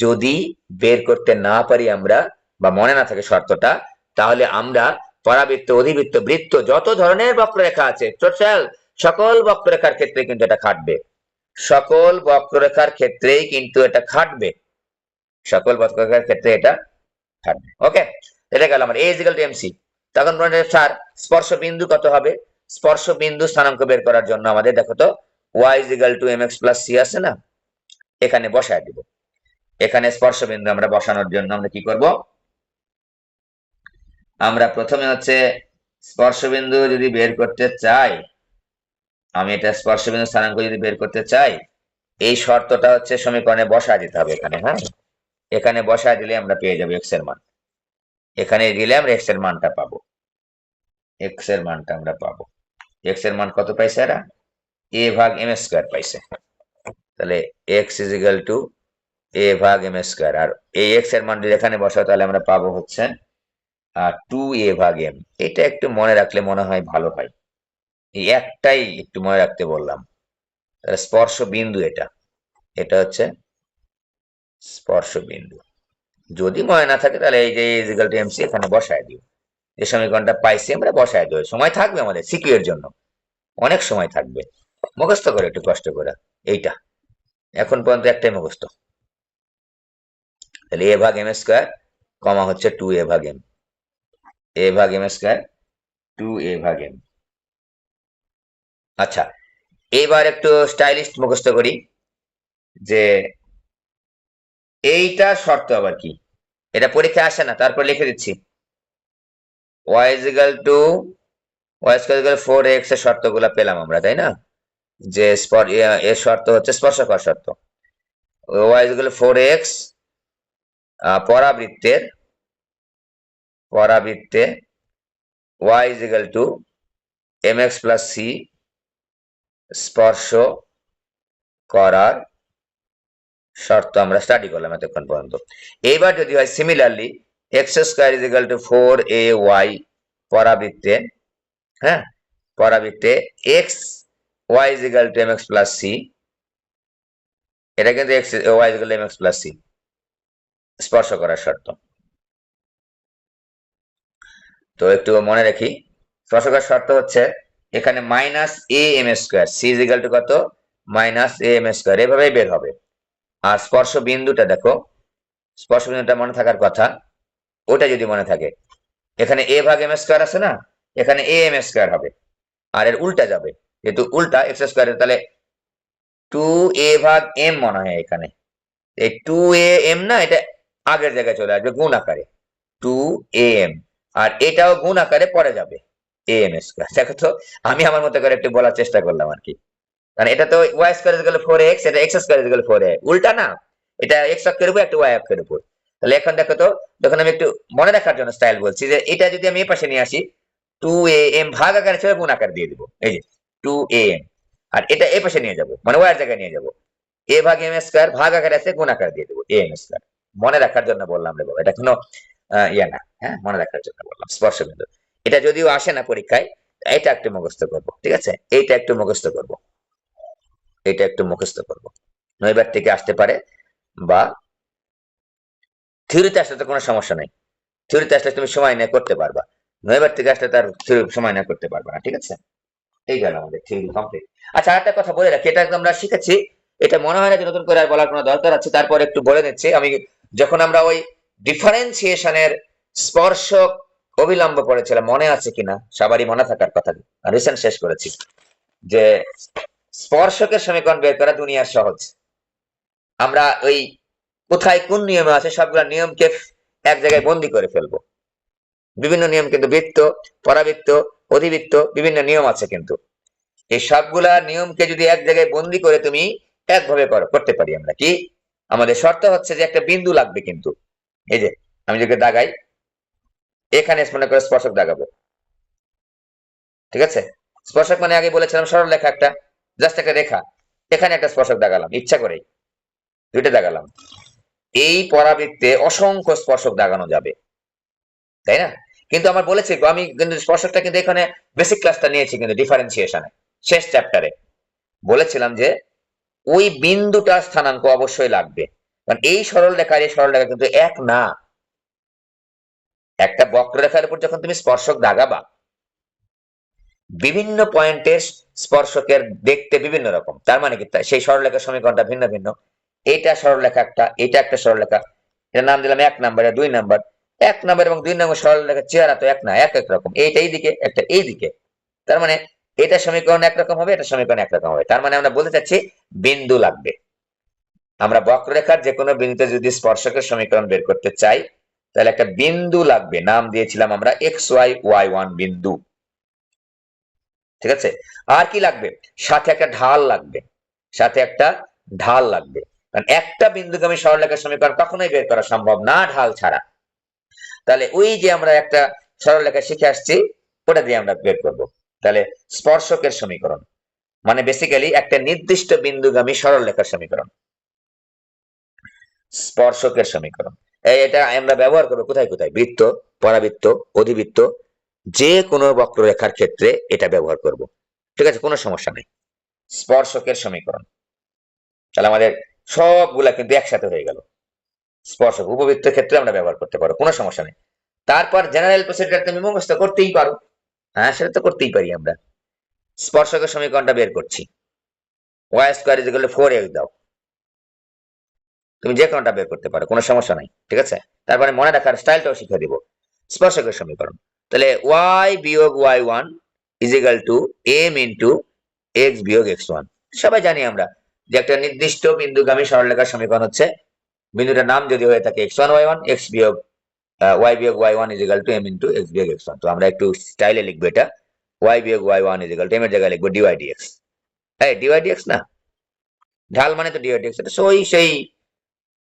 Speaker 1: যদি বের করতে না পারি আমরা, বা মনে না থাকে শর্তটা, তাহলে আমরা পরাবৃত্ত, অধিবৃত্ত, বৃত্ত যত ধরনের বক্ররেখা আছে, টোটাল সকল বক্ররেখার ক্ষেত্রে কিন্তু এটা খাটবে। সকল বক্ররেখার ক্ষেত্রেই কিন্তু এটা খাটবে, সকল বক্ররেখার ক্ষেত্রে এটা খাটবে। ওকে, এটা গেল আমার এ ইজ ইকুয়াল টু এমসি। তখন স্যার স্পর্শ বিন্দু কত হবে? স্পর্শ বিন্দু স্থানাঙ্ক বের করার জন্য আমাদের দেখো তো y is equal to mx plus c আছে না, এখানে বসায় দিব। এখানে স্পর্শ বিন্দু আমরা বসানোর জন্য আমরা কি করব, আমরা প্রথমে হচ্ছে স্পর্শ বিন্দু যদি বের করতে চাই, আমি এটা স্পর্শ বিন্দু স্থানাঙ্ক যদি বের করতে চাই, এই শর্তটা হচ্ছে সমীকরণে বসায় দিতে হবে এখানে। হ্যাঁ, এখানে বসায় দিলে আমরা পেয়ে যাবো এক্স এর মান। এখানে দিলে আমরা এক্স এর মানটা পাবো, এক্স এর মানটা আমরা পাবো। এক্স এর মান কত পাইছে এরা? এ ভাগ এম স্কোয়ার পাইছে। তাহলে এক্স ইজ ইকুয়াল টু এ ভাগ এম স্কোয়ার, আর এই এক্স এর মান যদি এখানে বসাও তাহলে আমরা পাবো হচ্ছে 2a ভাগ m। এটা একটু মনে রাখলে মনে হয় ভালো হয়, এই একটাই একটু মনে রাখতে বললাম। তাহলে স্পর্শ বিন্দু এটা, এটা হচ্ছে স্পর্শ বিন্দু। যদি মনে না থাকে তাহলে এই যে ইজিক্যাল টু এমসি এখানে বসায় দিও। যে সমীকরণটা পাইছি আমরা বসায় দেবো, সময় থাকবে আমাদের সিকিউ এর জন্য, অনেক সময় থাকবে। মুখস্থ করে একটু কষ্ট করে এইটা, এখন পর্যন্ত একটাই মুখস্থ। তাহলে এ ভাগ এম স্কোয়ার কমা হচ্ছে 2a ভাগ m, এ ভাগ এম স্কোয়ার 2a ভাগ m। আচ্ছা, এবার একটু স্টাইলিশ মুখস্থ করি যে এইটা শর্ত আবার কি, এটা পরীক্ষা আসে না, তারপর লিখে দিচ্ছি। y is equal to y square equal 4x এর শর্তগুলো পেলাম আমরা, তাই না? যে এর শর্ত হচ্ছে স্পর্শকর শর্ত। y is equal to 4x পরাবৃত্তের y is equal to mx plus c স্পর্শ করার শর্ত আমরা স্টাডি করলাম এতক্ষণ পর্যন্ত। এইবার যদি হয় similarly x square is equal to 4ay পরাবৃত্তে, হ্যাঁ, পরাবৃত্তে x y is equal to m x plus c, এটা কিন্তু x y is equal to m x plus c স্পর্শ করার শর্ত। তো একটু মনে রাখি, স্পর্শ করার শর্ত হচ্ছে এখানে minus a m square, c is equal to কত? মাইনাস এ এম স্কোয়ার, এভাবেই বের হবে। আর স্পর্শ বিন্দুটা দেখো, স্পর্শ বিন্দুটা মনে থাকার কথা, ওটা যদি মনে থাকে, এখানে এ ভাগ এম স্কোয়ার আছে না, এখানে এ এম স্কোয়ার হবে, আর এর উল্টা যাবে, যেহেতু উল্টা এক্স স্কোয়ার, তাহলে 2a ভাগ m মনে হয় এখানে। এই 2am না, এটা আগের জায়গায় চলে আসবে গুণ আকারে 2am, আর এটাও গুণ আকারে পরে যাবে am স্কোয়ার। দেখো তো, আমি আমার মতো করে একটু বলার চেষ্টা করলাম আর কি। কারণ এটা তো y square is equal to 4x, এটা x square is equal to 4a, উল্টা না, এটা x অক্ষের উপর একটা y অক্ষের উপর। তাহলে এখন দেখো তো, যখন আমি একটু মনে রাখার জন্য স্টাইল বলছি, যে এটা যদি আমি এই পাশে নিয়ে আসি 2am ভাগ আকারে ছিল গুণ আকার দিয়ে দিব, এই যে 2am, আর এটা এই পাশে নিয়ে যাবো, মানে y এর জায়গায় নিয়ে যাবো, a ভাগ m স্কয়ার ভাগ আকারে আছে গুণ আকার দিয়ে দেবো am স্কয়ার। মনে রাখার জন্য বললাম রে বাবা, এটা কোনো ইয়া না, হ্যাঁ, মনে রাখার জন্য বললাম স্পর্শ বিন্দু। এটা যদিও আসে না পরীক্ষায়, এটা একটু মুখস্থ করব, ঠিক আছে? এইটা একটু মুখস্থ করব, এটা একটু মুখস্থ করব, নয়বার থেকে আসতে পারে, বা থিওরিতে আসলে তো কোনো সমস্যা নাই, থিওরিতে আসলে তুমি সময় নিয়ে করতে পারবা, নয়বার থেকে আসলে তার সময় নিয়ে করতে পারবা না, ঠিক আছে? এই গেল আমাদের থিওরি কমপ্লিট। আচ্ছা, আরেকটা কথা বলে রাখি, এটা আমরা শিখেছি, এটা মনে হয় না যে নতুন করে আর বলার কোনো দরকার আছে, তারপর একটু বলে নিচ্ছি আমি। যখন আমরা ওই ডিফারেন্সিয়েশনের স্পর্শক অবিলম্ব পড়েছিলাম, মনে আছে কিনা সবারই মনে থাকার কথা, রিসেন্ট শেষ করেছি, যে স্পর্শকের সমীকরণ বের করা দুনিয়ার সহজ। আমরা ওই কোথায় কোন নিয়মে আছে সবগুলা নিয়মকে এক জায়গায় বন্দি করে ফেলবো। বিভিন্ন নিয়ম কিন্তু, বৃত্ত, পরাবৃত্ত, অধিবৃত্ত, বিভিন্ন নিয়ম আছে, কিন্তু এই সবগুলা নিয়মকে যদি এক জায়গায় বন্দি করে তুমি একভাবে করতে পারি আমরা কি, আমাদের শর্ত হচ্ছে যে একটা বিন্দু লাগবে, কিন্তু এই যে আমি যদি দাগাই, এখানে মনে করে স্পর্শক দাগাবো, ঠিক আছে? স্পর্শক মানে আগে বলেছিলাম সরল রেখা, একটা জাস্ট একটা রেখা, এখানে একটা স্পর্শক দাগালাম ইচ্ছা করে, দুইটা দাগালাম। এই পরাবৃত্তে অসংখ্য স্পর্শক দাগানো যাবে, তাই না? কিন্তু আমার বলেছি, আমি কিন্তু স্পর্শকটা কিন্তু এখানে বেসিক ক্লাসটা নিয়েছি, কিন্তু ডিফারেন্সিয়েশনে শেষ চ্যাপ্টারে বলেছিলাম যে ওই বিন্দুটার স্থানাঙ্ক অবশ্যই লাগবে, কারণ এই সরল রেখা এই সরল রেখা কিন্তু এক না। একটা বক্ররেখার উপর যখন তুমি স্পর্শক দাগাবা, বিভিন্ন পয়েন্টের স্পর্শকের দেখতে বিভিন্ন রকম, তার মানে কি সেই সরলরেখার সমীকরণটা ভিন্ন ভিন্ন। এইটা সরলরেখা একটা, এটা একটা সরলরেখা, এর নাম দিলাম 1 নাম্বার, 2 নাম্বার, এক নম্বর এবং 2 নম্বর সরলরেখার চেহারা তো এক না, এক এক রকম, এইটা এইদিকে একটা এইদিকে। তার মানে এটা সমীকরণ একরকম হবে, এটা সমীকরণ একরকম হবে। তার মানে আমরা বলতে চাচ্ছি বিন্দু লাগবে। আমরা বক্ররেখার যে কোনো বিন্দুতে যদি স্পর্শকের সমীকরণ বের করতে চাই, তাহলে একটা বিন্দু লাগবে, নাম দিয়েছিলাম আমরা এক্স ওয়াই ওয়াই ওয়ান বিন্দু। ঠিক আছে, আর কি লাগবে? সাথে একটা ঢাল লাগবে, সাথে একটা ঢাল লাগবে। কারণ একটা বিন্দুগামী সরলরেখার সমীকরণ কখনোই বের করা সম্ভব না ঢাল ছাড়া। তাহলে ওই যে আমরা একটা সরলরেখা শিখে আসছি, ওটা দিয়ে আমরা বের করব। তাহলে স্পর্শকের সমীকরণ মানে বেসিক্যালি একটা নির্দিষ্ট বিন্দুগামী সরলরেখার সমীকরণ, স্পর্শকের সমীকরণ। এটা আমরা ব্যবহার করবো কোথায় কোথায়? বৃত্ত, পরাবৃত্ত, অধিবৃত্ত, যে কোনো বক্ররেখার ক্ষেত্রে এটা ব্যবহার করব। ঠিক আছে, কোনো সমস্যা নেই। স্পর্শকের সমীকরণ, তাহলে আমাদের সবগুলা কিন্তু একসাথে হয়ে গেল। স্পর্শক উপবৃত্তের ক্ষেত্রে আমরা ব্যবহার করতে পারো, কোনো সমস্যা নেই। তারপর জেনারেল প্রসিডিউর তুমি মুখস্থ করতেই পারো। হ্যাঁ, সেটা তো করতেই পারি আমরা। স্পর্শকের সমীকরণটা বের করছি, y square is equal to 4x দাও, তুমি যে কোনোটা বের করতে পারো, কোনো সমস্যা নাই। ঠিক আছে, তারপরে মনে রাখার স্টাইলটাও শিখে দিব। স্পর্শকের সমীকরণ, তাহলে ওয়াই বিয়োগ y one is equal to m into x বিয়োগ এক্স ওয়ান। সবাই জানি আমরা যে একটা নির্দিষ্ট বিন্দুগামী সরলরেখার সমীকরণ হচ্ছে, বিন্দুটার নাম যদি হয়ে থাকে x one y one, x বিয়োগ ওয়াই বিয়োগ y one is equal to m into x বিয়োগ এক্স ওয়ান। তো আমরা একটু স্টাইলে লিখবো এটা, ওয়াই বিয়োগ y one is equal to m এর জায়গায় লিখবো ডিওয়াই ডিএক্স। হ্যাঁ, ডিওয়াই ডিএক্স না, ঢাল মানে তো ডিওয়াই ডিএক্স, এটা সেই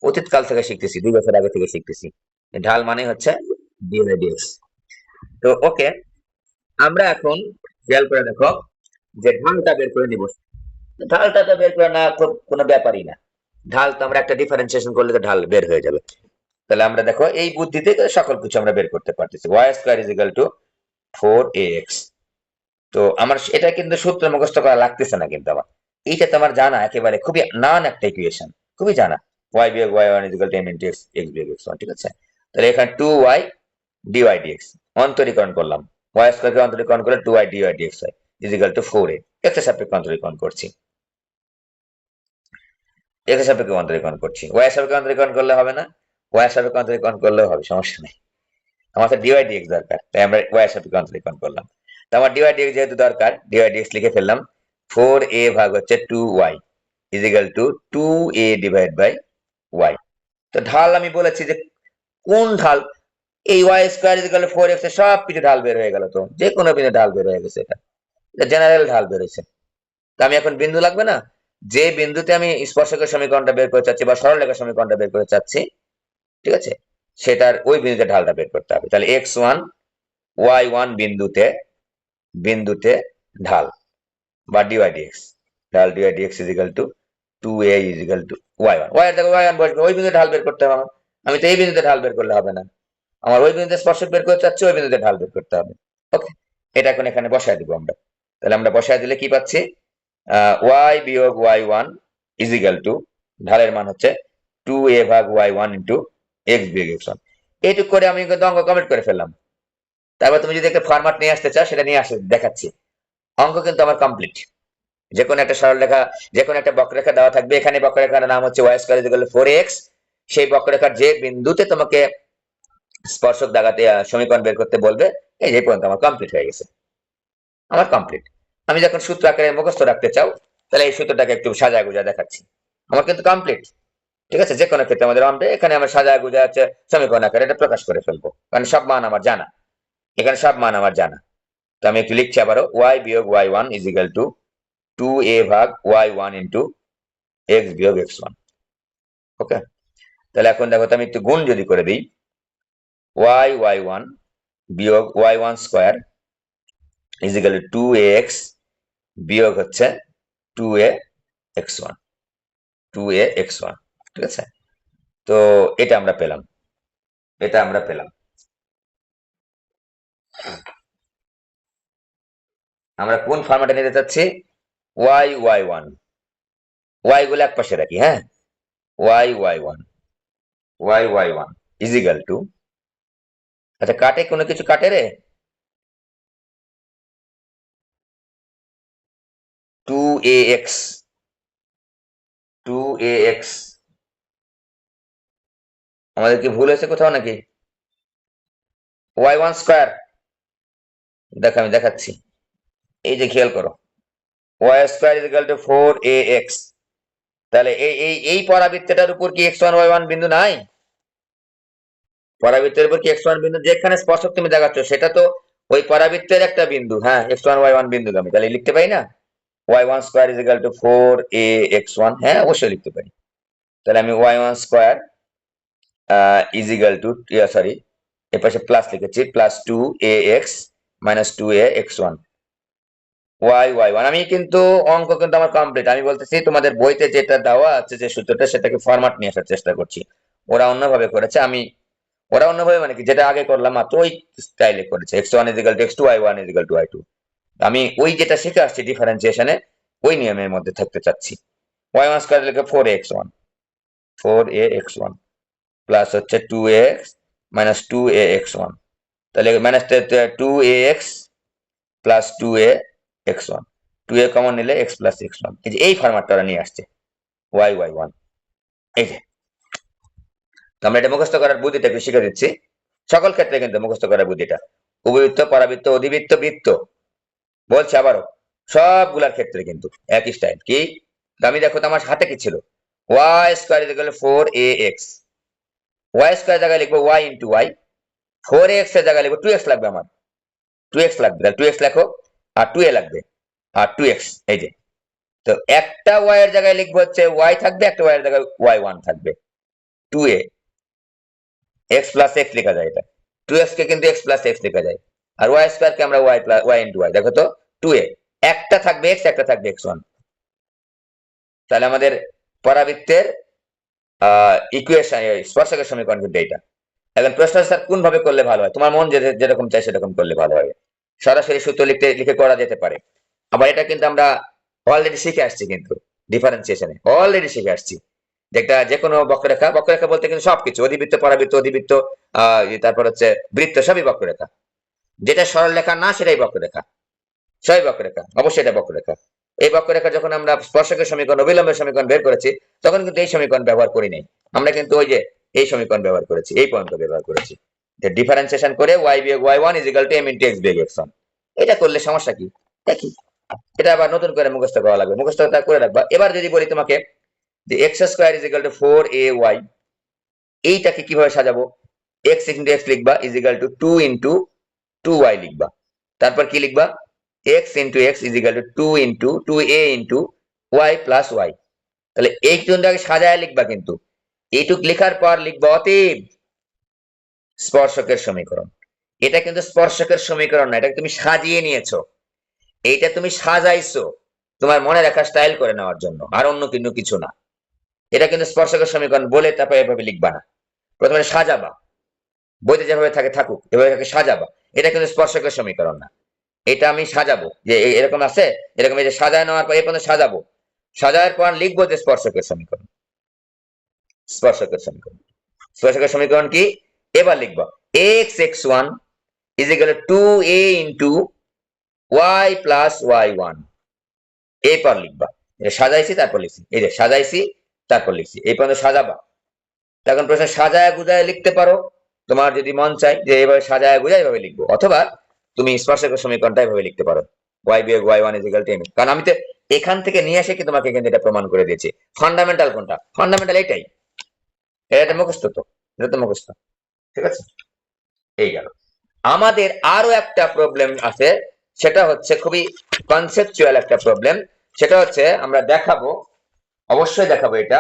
Speaker 1: অতীতকাল থেকে শিখতেছি, 2 বছর আগে থেকে শিখতেছি। ঢাল মানে হচ্ছে ডিওয়াই ডিএক্স। তো ওকে, আমরা এখন খেয়াল করে দেখো যে ঢালটা বের করে নিব। ঢালটা তো বের করে না কোনো ব্যাপারই না, ঢাল তো আমরা একটা ডিফারেন্সিয়েশন করলে তো ঢাল বের হয়ে যাবে। তাহলে আমরা দেখো এই বুদ্ধিতে সকল কিছু আমরা বের করতে পারতেছি। Y square is equal to 4ax। তো আমার এটা কিন্তু সূত্র মুখস্থ করা লাগতেছে না, কিন্তু আমার এইটা তো আমার জানা একেবারে, খুবই নান একটা ইকুয়েশন, খুবই জানা। ওয়াই বিয়োগ y one is equal to m into x, x বিয়োগ এক্স ওয়ান। ঠিক আছে, তাহলে এখানে 2y ডিওয়াই ডিএক্স অন্তরীকরণ করলাম, ওয়াই স্কোয়ারকে অন্তরীকরণ করলে 2y ডিওয়াই ডিএক্স হয় is equal to 4a। X এর সাপেক্ষে অন্তরীকরণ করছি, এক্স এর সাপেক্ষে অন্তরীকরণ করছি। ওয়াই এর সাপেক্ষে অন্তরীকরণ করলে হবে না, ওয়াই এর সাপেক্ষে অন্তরীকরণ করলেও হবে, সমস্যা নেই। আমার তো ডিওয়াই ডিএক্স দরকার, তাই আমরা ওয়াই এর সাপেক্ষে অন্তরীকরণ করলাম। তো আমার ডিওয়াই ডিএক্স যেহেতু দরকার, ডিওয়াই ডিএক্স লিখে ফেললাম। 4a ভাগ হচ্ছে 2y is equal to 2a divide by y। তো ঢাল আমি বলেছি যে কোন ঢাল, এই y square is equal to 4x এর সব কিছু ঢাল বের হয়ে গেল, তো যে কোনো বিন্দু ঢাল বের হয়ে গেছে, এটা জেনারেল ঢাল বের হয়েছে। তো আমি এখন বিন্দু লাগবে না, যে বিন্দুতে আমি স্পর্শকের সমীকরণটা বের করে চাচ্ছি বা সরলরেখার সমীকরণটা বের করে চাচ্ছি, ঠিক আছে, সেটার ওই বিন্দুতে ঢালটা বের করতে হবে। তাহলে x1 y1 বিন্দুতে বিন্দুতে ঢাল বা ডিওয়াই ডিএক্স, ঢাল dy dx is equal to 2a is equal to y1, y এর জায়গায় y1 বসবে, ওই বিন্দুতে ঢাল বের করতে হবে আমার। আমি তো এই বিন্দুতে ঢাল বের করলে হবে না, আমার ওই বিন্দুতে স্পর্শক বের করতে চাচ্ছি, ওই বিন্দুতে ঢাল বের করতে হবে। ওকে, এটা এখন এখানে বসায় দিব আমরা। তাহলে আমরা বসায় দিলে কি পাচ্ছি? y বিয়োগ y1 ইজ ইকুয়াল টু, ঢালের মান হচ্ছে 2a ভাগ y1 ইন্টু এক্স বিয়োগ x1। এইটুক করে আমি কিন্তু অঙ্ক কমপ্লিট করে ফেললাম। তারপর তুমি যদি একটা ফরম্যাট নিয়ে আসতে চাও, সেটা নিয়ে আসে দেখাচ্ছি। অঙ্ক কিন্তু আমার কমপ্লিট। যে কোনো একটা সরলরেখা, যে কোনো একটা বক্ররেখা দেওয়া থাকবে, এখানে বক্ররেখার নাম হচ্ছে y square is equal to 4x। সেই বক্ররেখার যে বিন্দুতে তোমাকে স্পর্শক দাগাতে সমীকরণ বের করতে বলবে, এই যে পর্যন্ত আমার কমপ্লিট হয়ে গেছে, আমার কমপ্লিট। আমি যখন সূত্র আকারে মুখস্থ রাখতে চাও, তাহলে এই সূত্রটাকে একটু সাজা গুজা দেখাচ্ছি, আমার কিন্তু কমপ্লিট। ঠিক আছে, যে কোনো ক্ষেত্রে আমাদের অঙ্কে এখানে আমরা সাজা গুজা আছে সমীকরণ আকারে এটা প্রকাশ করে ফেলবো, কারণ সব মান আমার জানা, এখানে সব মান আমার জানা। তো আমি একটু লিখছি আবারও, ওয়াই বিয়োগ y one is equal to 2a ভাগ y1 ইন্টু এক্স বিয়োগ x1। ওকে, তাহলে এখন দেখো তো আমি একটু গুণ যদি করে দিই, y1 বিয়োগ y1 square is equal two 2ax বিয়োগ হচ্ছে 2a x1, 2a x1। ঠিক আছে, তো এটা আমরা পেলাম, এটা আমরা পেলাম। আমরা কোন ফরম্যাটে নিতে চাচ্ছি? y1, y গুলো এক পাশে রাখি, হ্যাঁ, y1 y1 is equal two, আচ্ছা কাটে, কোনো কিছু কাটে রে, 2ax, 2ax, আমাদের কি ভুল হয়েছে কোথাও নাকি? y1 স্কয়ার, দেখো আমি দেখাচ্ছি, এই যে খেয়াল করো, y square is equal to 4ax। তাহলে এই পরাবৃত্তটার উপর কি x1 y1 বিন্দু নাই? পরাবৃত্তের উপর কি x1 বিন্দু, যেখানে স্পর্শক তুমি দেখাচ্ছ সেটা তো ওই পরাবৃত্তের একটা বিন্দু, হ্যাঁ x1 y1 বিন্দু, আমি তাহলে লিখতে পারি না y1 square is equal two 4ax1, হ্যাঁ অবশ্যই লিখতে পারি। তাহলে আমি y1 square is equal two, sorry এর পাশে প্লাস লিখেছি, plus 2ax minus 2ax1 y1। আমি কিন্তু অঙ্ক কিন্তু আমার কমপ্লিট, আমি বলতেছি তোমাদের বইতে যেটা দেওয়া আছে যে সূত্রটা সেটাকে ফরম্যাট নিয়ে আসার চেষ্টা করছি। ওরা অন্যভাবে করেছে, ওরা অন্যভাবে মানে কি, যেটা আগে করলাম মাত্র ওই স্টাইলে করেছে, x1 is equal two x2, y1 is equal two y2। আমি ওই যেটা শিখে আসছি ডিফারেন্সিয়েশনে ওই নিয়মের মধ্যে থাকতে চাচ্ছি। y1 স্কয়ার লিখে 4ax1 প্লাস হচ্ছে 2ax মাইনাস 2ax1, তাহলে minus 2ax plus 2ax1, 2a common নিলে x প্লাস x1, এই যে এই ফরম্যাটটা নিয়ে আসছে y1। এই যে তো আমরা এটা মুখস্থ করার বুদ্ধিটা একটু শিখে দিচ্ছি, সকল ক্ষেত্রে কিন্তু মুখস্থ করার বুদ্ধিটা, উপবৃত্ত, পরাবৃত্ত, অধিবৃত্ত, বৃত্ত, বলছে আবারও সবগুলার ক্ষেত্রে কিন্তু একই স্টাইল কি। আমি দেখো তো আমার হাতে কি ছিল, y square is equal to 4ax, y square জায়গায় লিখবো y ইনটু y, 4ax এর জায়গায় লিখবো 2x লাগবে আমার, 2x লাগবে, তাহলে 2x লেখো, আর 2a লাগবে, আর 2x, এই যে তো একটা y এর জায়গায় লিখবো হচ্ছে y থাকবে, একটা y এর জায়গায় y1 থাকবে, 2a x প্লাস x লেখা যায়, এটা 2x কে কিন্তু x প্লাস x লেখা যায়, আর y স্কয়ার কে আমরা y plus y into y, দেখো তো 2a, একটা থাকবে x, একটা থাকবে x1। তাহলে আমাদের পরাবৃত্তের ইকুয়েশন, স্পর্শকের সমীকরণ কিন্তু এইটা। এখন প্রশ্ন স্যার কোন ভাবে করলে ভালো হয়, তোমার মন যেরকম চাই সেরকম করলে ভালো হবে, সরাসরি সূত্র লিখে করা যেতে পারে, আবার এটা কিন্তু আমরা অলরেডি শিখে আসছি, কিন্তু ডিফারেন্সিয়েশনে অলরেডি শিখে আসছি, যেটা যে কোনো বক্ররেখা, বক্ররেখা বলতে কিন্তু সবকিছু, অধিবৃত্ত, পরাবৃত্ত, অধিবৃত্ত, তারপর হচ্ছে বৃত্ত, সবই বক্ররেখা, যেটা সরল রেখা না সেটাই বক্ররেখা, সবই বক্ররেখা, অবশ্যই এটা বক্ররেখা। এই বক্ররেখা যখন আমরা স্পর্শকের সমীকরণ, অবিলম্বের সমীকরণ বের করেছি, তখন কিন্তু এই সমীকরণ ব্যবহার করি নাই, আমরা কিন্তু ওই যে এই সমীকরণ ব্যবহার করেছি, এই পর্যন্ত ব্যবহার করেছি, যে ডিফারেন্সিয়েশন করে y বিয়োগ y1 is equal two m into x বিয়োগ x1। এটা করলে সমস্যা কি, দেখি এটা আবার নতুন করে মুখস্থ করা লাগবে, মুখস্থটা করে রাখবা। এবার যদি বলি তোমাকে যে x square is equal to 4ay, এইটাকে কিভাবে সাজাবো, x ইনটু x লিখবা is equal two 2 into 2y লিখবা, তারপর কি লিখবা, x into x is equal two 2 into 2a into y plus y। তাহলে এই দুটোটাকে সাজায় লিখবা, কিন্তু এইটুক লেখার পর লিখবা অতএব স্পর্শকের সমীকরণ। এটা কিন্তু স্পর্শকের সমীকরণ না, এটা তুমি সাজিয়ে নিয়েছো, এইটা তুমি সাজাইছো তোমার মনে রাখা স্টাইল করে নেওয়ার জন্য, আর অন্য কিন্তু কিছু না। এটা কিন্তু স্পর্শকের সমীকরণ বলে তারপর এভাবে লিখবা না, প্রথমে সাজাবা, বইতে যেভাবে থাকে থাকুক, এভাবে সাজাবা, এটা কিন্তু স্পর্শকের সমীকরণ না, এটা আমি সাজাবো যে এরকম আছে, এরকম এই যে সাজায় নেওয়ার পর এই পর্যন্ত সাজাবো, সাজানোর পর লিখবো যে স্পর্শকের সমীকরণ, স্পর্শকের সমীকরণ, স্পর্শকের সমীকরণ কি, এবার লিখবো x(x1) is equal to 2a into y plus y1, এরপর লিখবা, সাজাইছি তারপর লিখছি, এই যে সাজাইছি তারপর লিখছি, এই পর্যন্ত সাজাবা। তখন প্রশ্ন সাজায় গুজায় লিখতে পারো, তোমার যদি মন চায় যে এইভাবে সাজায় গুজায় এইভাবে লিখবো, অথবা তুমি স্পর্শকের সমীকরণটা এইভাবে লিখতে পারো, y বিয়োগ y1 is equal two m, কারণ আমি তো এখান থেকে নিয়ে এসে কি তোমাকে কিন্তু এটা প্রমাণ করে দিয়েছি। ফান্ডামেন্টাল কোনটা, ফান্ডামেন্টাল এটাই, এটা মুখস্থ, তো এটা তো মুখস্থ, ঠিক আছে। এই গেল, আমাদের আরো একটা প্রবলেম আছে, সেটা হচ্ছে খুবই কনসেপচুয়াল একটা প্রবলেম, সেটা হচ্ছে আমরা দেখাবো, অবশ্যই দেখাবো এটা,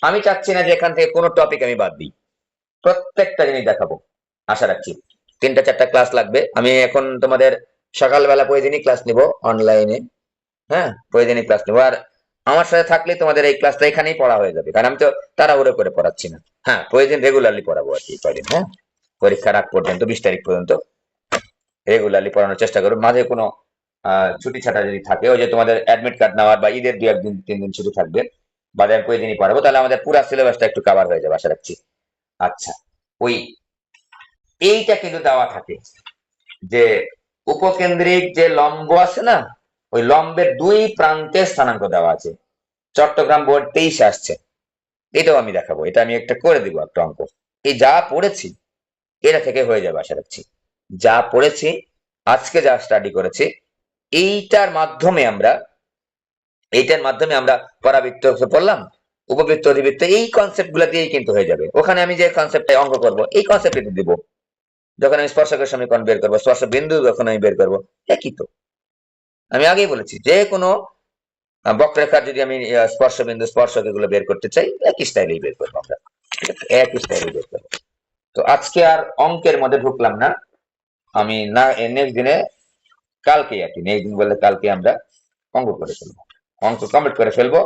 Speaker 1: আমি চাচ্ছি না যে এখান থেকে কোনো টপিক আমি বাদ দিই, প্রত্যেকটা জিনিস দেখাবো, আশা রাখছি। 3-4টা ক্লাস লাগবে, আমি এখন তোমাদের সকালবেলা প্রতিদিনই ক্লাস নিব অনলাইনে, হ্যাঁ প্রতিদিনই ক্লাস নিব, আর আমার সাথে থাকলে তোমাদের এই ক্লাসটা এখানেই পড়া হয়ে যাবে, কারণ আমি তো তাড়াহুড়ো করে পড়াচ্ছি না, হ্যাঁ প্রতিদিন রেগুলারলি পড়াবো আর কি, কয়দিন, হ্যাঁ পরীক্ষার আগ পর্যন্ত 20 তারিখ পর্যন্ত রেগুলারলি পড়ানোর চেষ্টা করো, মাঝে কোনো ছুটি ছাটা যদি থাকে, ওই যে তোমাদের অ্যাডমিট কার্ড নেওয়ার বা ঈদের 2-1 দিন 3 দিন ছুটি থাকবে, বাদে আমি প্রতিদিনই পড়াবো, তাহলে আমাদের পুরো সিলেবাসটা একটু কভার হয়ে যাবে আশা রাখছি। আচ্ছা, ওই এইটা কিন্তু দেওয়া থাকে যে উপকেন্দ্রিক যে লম্ব আছে না, ওই লম্বের 2 প্রান্তে স্থানাঙ্ক দেওয়া আছে, চট্টগ্রাম বোর্ড 23 আসছে, এটাও আমি দেখাবো, এটা আমি একটা করে দিব একটা অঙ্ক, এই যা পড়েছি এটা থেকে হয়ে যাবে আশা রাখছি। যা পড়েছি, আজকে যা স্টাডি করেছি, এইটার মাধ্যমে আমরা পরাবৃত্ত পড়লাম, উপবৃত্ত অধিবৃত্ত এই কনসেপ্ট গুলা দিয়েই কিন্তু হয়ে যাবে। ওখানে আমি যে কনসেপ্টে অঙ্ক করব এই কনসেপ্টে দিব। যখন আমি স্পর্শকের সমীকরণ বের করবো, স্পর্শ বিন্দু যখন আমি বের করবো, একই তো। আমি আগেই বলেছি যে কোনো বক্ররেখার যদি আমি স্পর্শ বিন্দু স্পর্শক এগুলো বের করতে চাই, একই স্টাইলেই বের করবো আমরা, একই স্টাইলেই বের করবো। তো আজকে আর অঙ্কের মধ্যে ঢুকলাম না আমি, না নেক্সট দিনে, কালকে আর কি, নেক্সট দিন বললে কালকে আমরা অঙ্ক করে ফেলবো, অঙ্ক কমপ্লিট করে ফেলবো।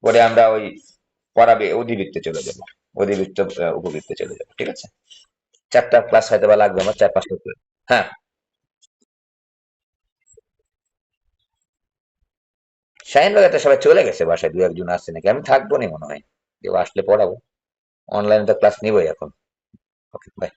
Speaker 1: পরে আমরা ওই পড়াবে অধিবৃত্তে চলে যাবো, অধিবৃত্ত উপবৃত্তে চলে যাবো, ঠিক আছে। 4টা ক্লাস হয়তো বা লাগবে আমার, 4-5টা। হ্যাঁ, শাহিনবাগেতে সবাই চলে গেছে বাসায়, দু একজন আসছে নাকি, আমি থাকবো না মনে হয়, কেউ আসলে পড়াবো। অনলাইনে তো ক্লাস নিবই এখন। ওকে, বাই।